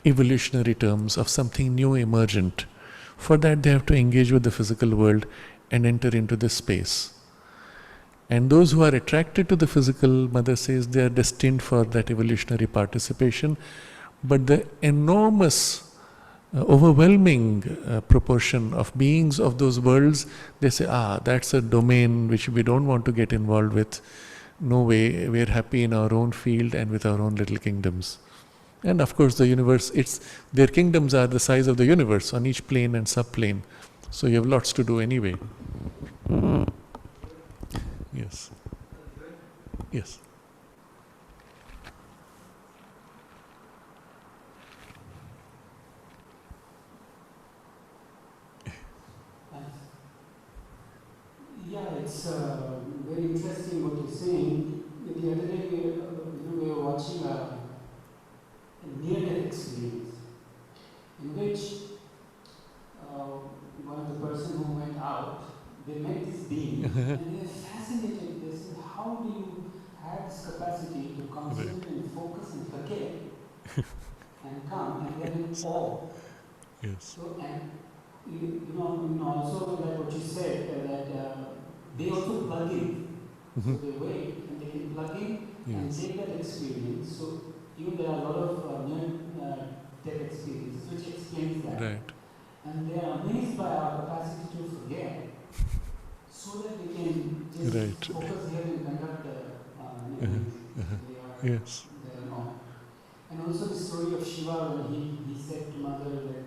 evolutionary terms of something new emergent. For that, they have to engage with the physical world and enter into this space. And those who are attracted to the physical, Mother says, they are destined for that evolutionary participation. But the enormous overwhelming proportion of beings of those worlds, they say, that's a domain which we don't want to get involved with. No way, we're happy in our own field and with our own little kingdoms. And of course the universe, their kingdoms are the size of the universe on each plane and subplane. So you have lots to do anyway. Yes. Yes. Yeah, it's very interesting what you're saying. The other day, we were watching a near-death experience in which one of the person who went out, they met this being and they are fascinated. They said, how do you have this capacity to concentrate and focus and forget and come, and they're in awe. Yes. So, and also like what you said, that they also plug in. So they wait and they can plug in and take that experience. So even there are a lot of near-death experiences which explains that. Right. And they are amazed by our capacity to forget, so that they can just focus here and conduct the Yes. And also the story of Shiva, when he said to Mother that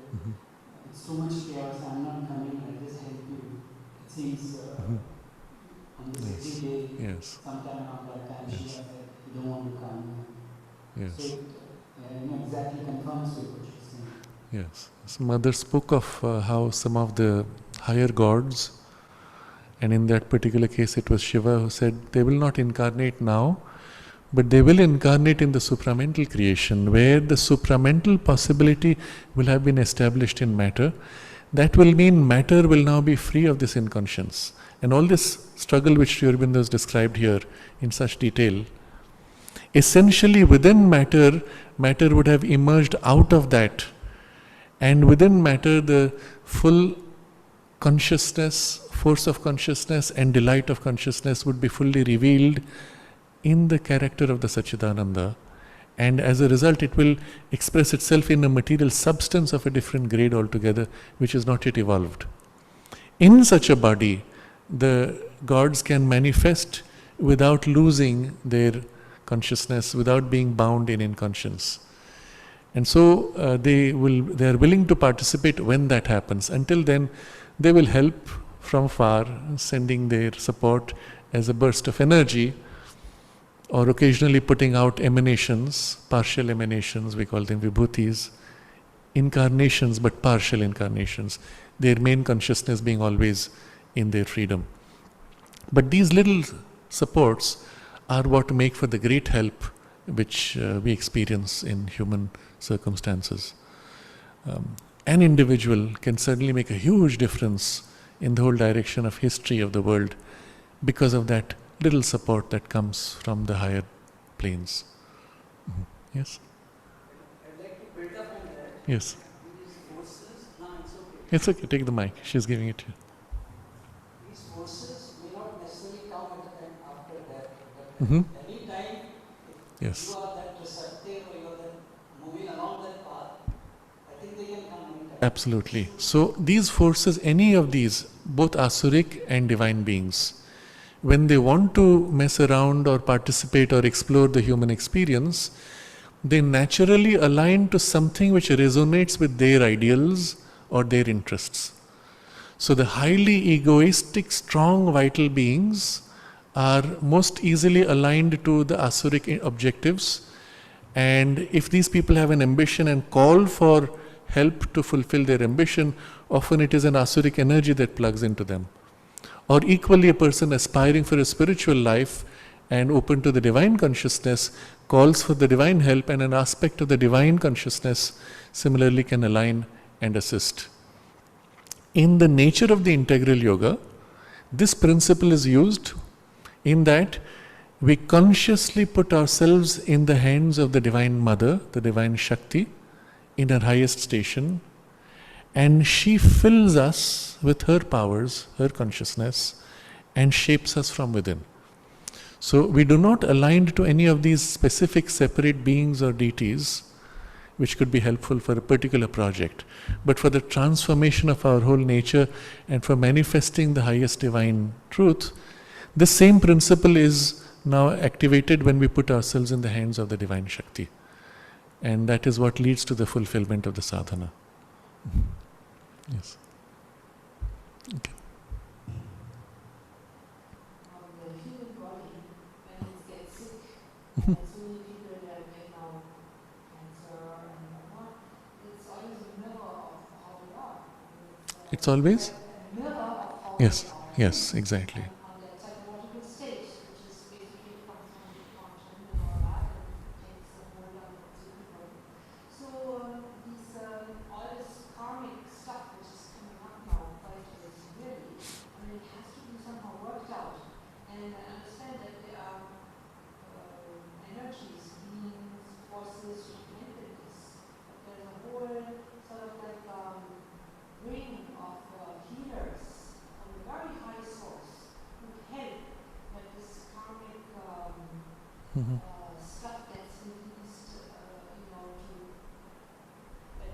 it's too much chaos, I'm not coming, I'll just help you. It seems on the second day, sometime around that time, Shiva said, you don't want to come. So it exactly confirms with what you're saying. Yes. So Mother spoke of how some of the higher gods, and in that particular case it was Shiva who said, they will not incarnate now, but they will incarnate in the supramental creation, where the supramental possibility will have been established in matter. That will mean matter will now be free of this inconscience. And all this struggle which Sri Aurobindo has described here in such detail, essentially within matter, matter would have emerged out of that. And within matter, the full consciousness, force of consciousness and delight of consciousness would be fully revealed in the character of the Satchidananda. And as a result, it will express itself in a material substance of a different grade altogether, which is not yet evolved. In such a body, the gods can manifest without losing their consciousness, without being bound in inconscience. And so they are willing to participate when that happens. Until then, they will help from far, sending their support as a burst of energy, or occasionally putting out emanations, partial emanations, we call them vibhutis, incarnations but partial incarnations, their main consciousness being always in their freedom. But these little supports are what make for the great help which we experience in human circumstances. An individual can certainly make a huge difference in the whole direction of history of the world because of that little support that comes from the higher planes. Yes? I'd like to build up on that. Yes. These forces, no, it's okay. It's okay, take the mic. She's giving it to you. These forces may not necessarily come at the time after that, but Mhm. any time Yes. you are that receptive or you are that moving along that path, I think they can come anytime. Absolutely. So these forces, any of these, both asuric and divine beings, when they want to mess around or participate or explore the human experience, they naturally align to something which resonates with their ideals or their interests. So the highly egoistic, strong, vital beings are most easily aligned to the asuric objectives. And if these people have an ambition and call for help to fulfill their ambition, often it is an asuric energy that plugs into them. Or equally, a person aspiring for a spiritual life and open to the divine consciousness calls for the divine help, and an aspect of the divine consciousness similarly can align and assist. In the nature of the integral yoga, this principle is used in that we consciously put ourselves in the hands of the Divine Mother, the Divine Shakti, in her highest station, and she fills us with her powers, her consciousness, and shapes us from within. So we do not align to any of these specific separate beings or deities which could be helpful for a particular project, but for the transformation of our whole nature and for manifesting the highest divine truth. The same principle is now activated when we put ourselves in the hands of the Divine Shakti. And that is what leads to the fulfillment of the sadhana. Yes. Okay. The human body, when it gets sick, so many people that get now cancer and whatnot, it's always a mirror of how we are. It's always? A mirror of how Yes, we are. yes, exactly. On that psychological state, which is basically comes from the function and all that, and takes a hold on the people. So these all this karmic stuff which is coming up now, quite severely, I mean, it has to be somehow worked out. And I understand that there are energies, beings, forces which connected this. But there's a whole sort of like ring of healers from a very high source who help that this karmic stuff gets released, to that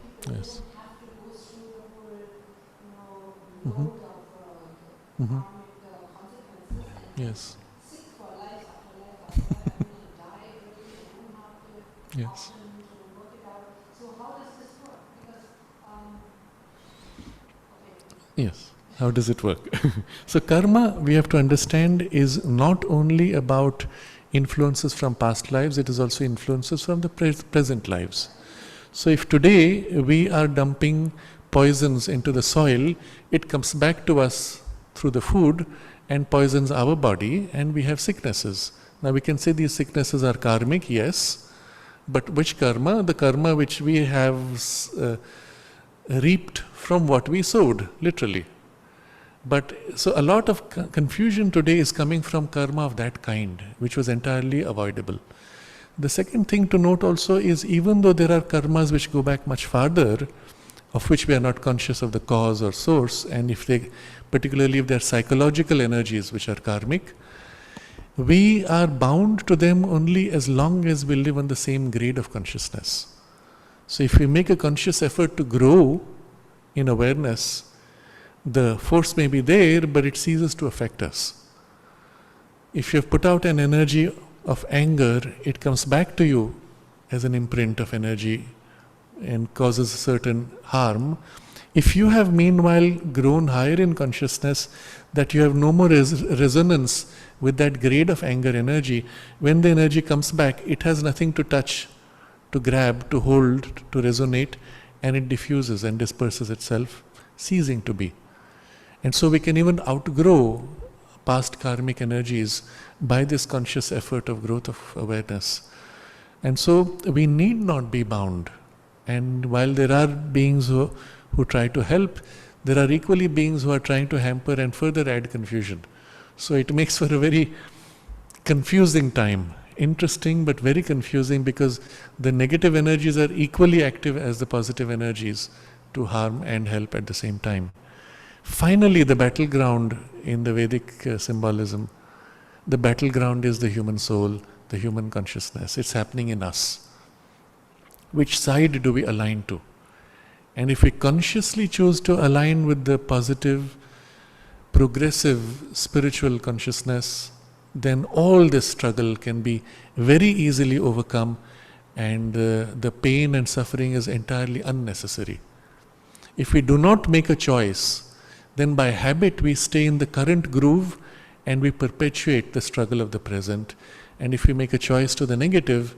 people Yes. don't have to go through the whole, Mhm. load of Mhm. karmic consequences and Yes, sick for life after life after life, and die early and don't have the yes. option to work it out. So how does this work? Because, okay. Yes. How does it work? So karma, we have to understand, is not only about influences from past lives, it is also influences from the present lives. So if today we are dumping poisons into the soil, it comes back to us through the food and poisons our body, and we have sicknesses. Now we can say these sicknesses are karmic, yes, but which karma? The karma which we have reaped from what we sowed, literally. But so a lot of confusion today is coming from karma of that kind, which was entirely avoidable. The second thing to note also is, even though there are karmas which go back much farther, of which we are not conscious of the cause or source, and particularly if they are psychological energies which are karmic, we are bound to them only as long as we live on the same grade of consciousness. So if we make a conscious effort to grow in awareness, the force may be there, but it ceases to affect us. If you have put out an energy of anger, it comes back to you as an imprint of energy and causes certain harm. If you have meanwhile grown higher in consciousness, that you have no more resonance with that grade of anger energy, when the energy comes back, it has nothing to touch, to grab, to hold, to resonate, and it diffuses and disperses itself, ceasing to be. And so we can even outgrow past karmic energies by this conscious effort of growth of awareness. And so we need not be bound. And while there are beings who try to help, there are equally beings who are trying to hamper and further add confusion. So it makes for a very confusing time. Interesting but very confusing, because the negative energies are equally active as the positive energies to harm and help at the same time. Finally, the battleground in the Vedic symbolism, the battleground is the human soul, the human consciousness. It's happening in us. Which side do we align to? And if we consciously choose to align with the positive, progressive spiritual consciousness, then all this struggle can be very easily overcome, and the pain and suffering is entirely unnecessary. If we do not make a choice, then by habit we stay in the current groove and we perpetuate the struggle of the present. And if we make a choice to the negative,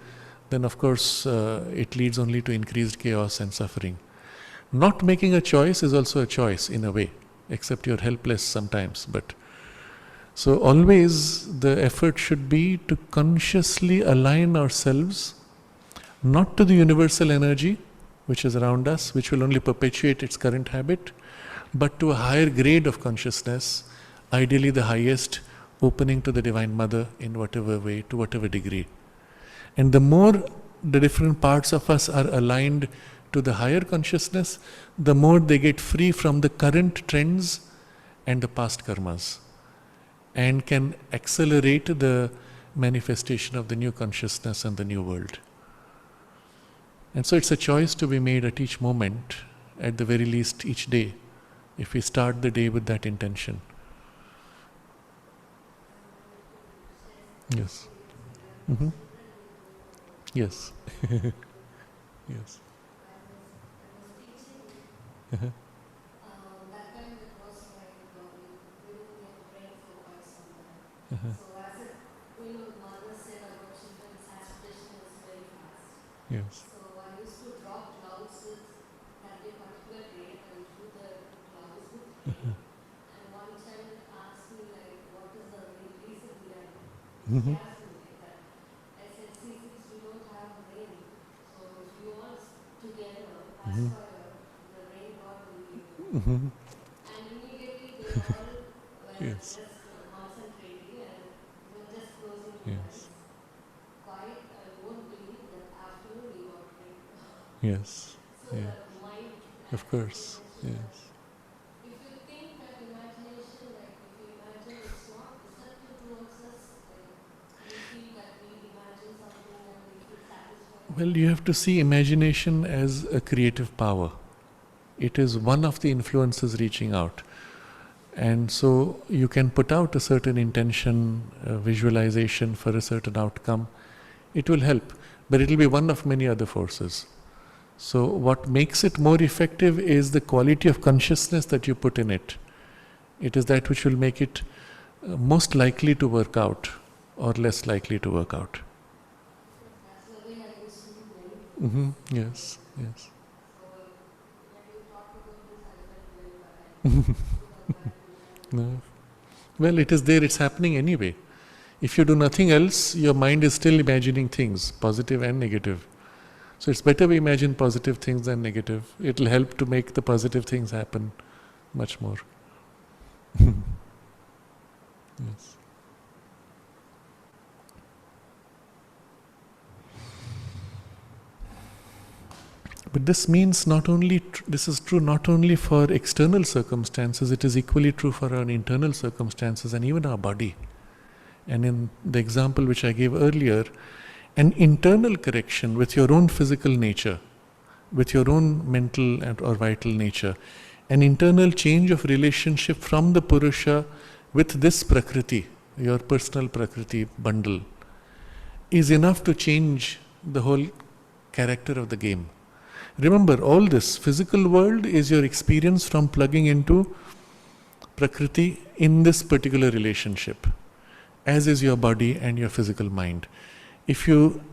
then of course it leads only to increased chaos and suffering. Not making a choice is also a choice in a way, except you're helpless sometimes. But so always the effort should be to consciously align ourselves not to the universal energy which is around us, which will only perpetuate its current habit, but to a higher grade of consciousness, ideally the highest, opening to the Divine Mother in whatever way, to whatever degree. And the more the different parts of us are aligned to the higher consciousness, the more they get free from the current trends and the past karmas, and can accelerate the manifestation of the new consciousness and the new world. And so it's a choice to be made at each moment, at the very least each day, if we start the day with that intention. Yes. Mm-hmm. Yes. Yes. Uh-huh. That time it was like we didn't get brain focus on that. Uh-huh. So as it, mother said about children's aspiration is very fast. Yes. So I used to draw clouds with that day particular day and do the clouds with rain. And one child asked me like, what is the reason behind it? He asked me like that. I said, see, since we don't have rain, so if you all together ask for the rain god will be here. And immediately they all were Yes. just concentrating and were just closing their Yes. eyes. Quite, I won't believe that afternoon we got rain. Yes. So Yeah. the mind Of course. Yes. if you think that imagination, like if you imagine it's not destructive towards us, like you feel that we imagine something and we feel satisfied. Well, you have to see imagination as a creative power. It is one of the influences reaching out. And so you can put out a certain intention, visualization for a certain outcome. It will help, but it will be one of many other forces. So what makes it more effective is the quality of consciousness that you put in it. It is that which will make it most likely to work out or less likely to work out. That's the way I used to do it. Mm-hmm. Yes, yes. So when you talk about this, I felt very bad. No. Well, it is there, it's happening anyway. If you do nothing else, your mind is still imagining things, positive and negative. So it's better we imagine positive things than negative. It will help to make the positive things happen much more. Yes. But this means not only, this is true not only for external circumstances, it is equally true for our internal circumstances and even our body. And in the example which I gave earlier, an internal correction with your own physical nature, with your own mental or vital nature, an internal change of relationship from the Purusha with this Prakriti, your personal Prakriti bundle, is enough to change the whole character of the game. Remember, all this physical world is your experience from plugging into Prakriti in this particular relationship, as is your body and your physical mind. If you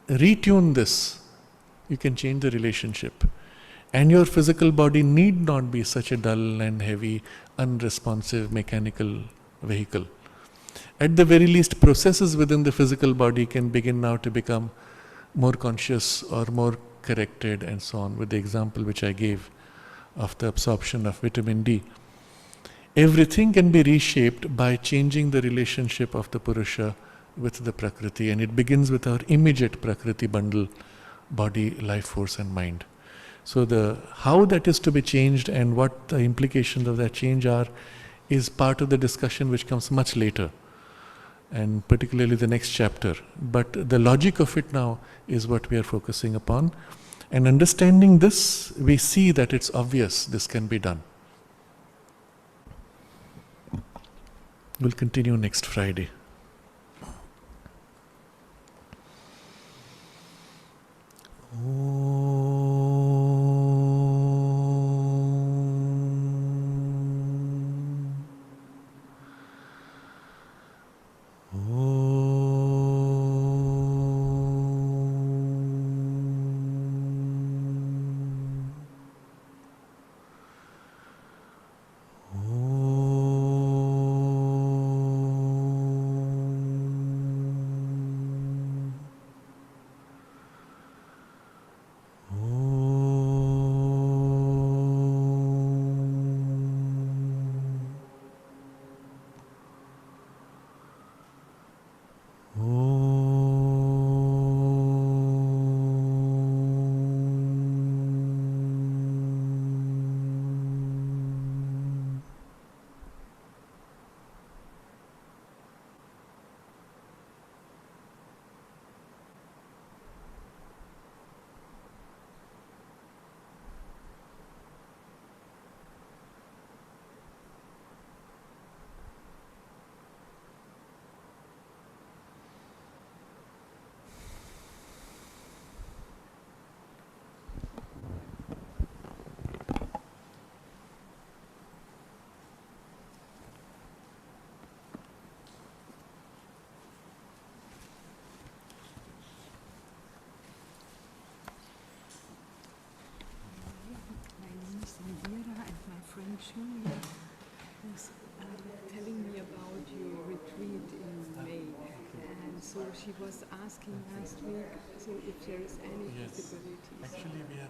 retune this, you can change the relationship. And your physical body need not be such a dull and heavy, unresponsive mechanical vehicle. At the very least, processes within the physical body can begin now to become more conscious or more corrected and so on, with the example which I gave of the absorption of vitamin D. Everything can be reshaped by changing the relationship of the Purusha with the Prakriti, and it begins with our immediate Prakriti bundle, body, life force and mind. So the how that is to be changed and what the implications of that change are is part of the discussion which comes much later, and particularly the next chapter. But the logic of it now is what we are focusing upon. And understanding this, we see that it's obvious this can be done. We'll continue next Friday. Julia was telling me about your retreat in May, and so she was asking last week, so if there is any possibility. Actually, we are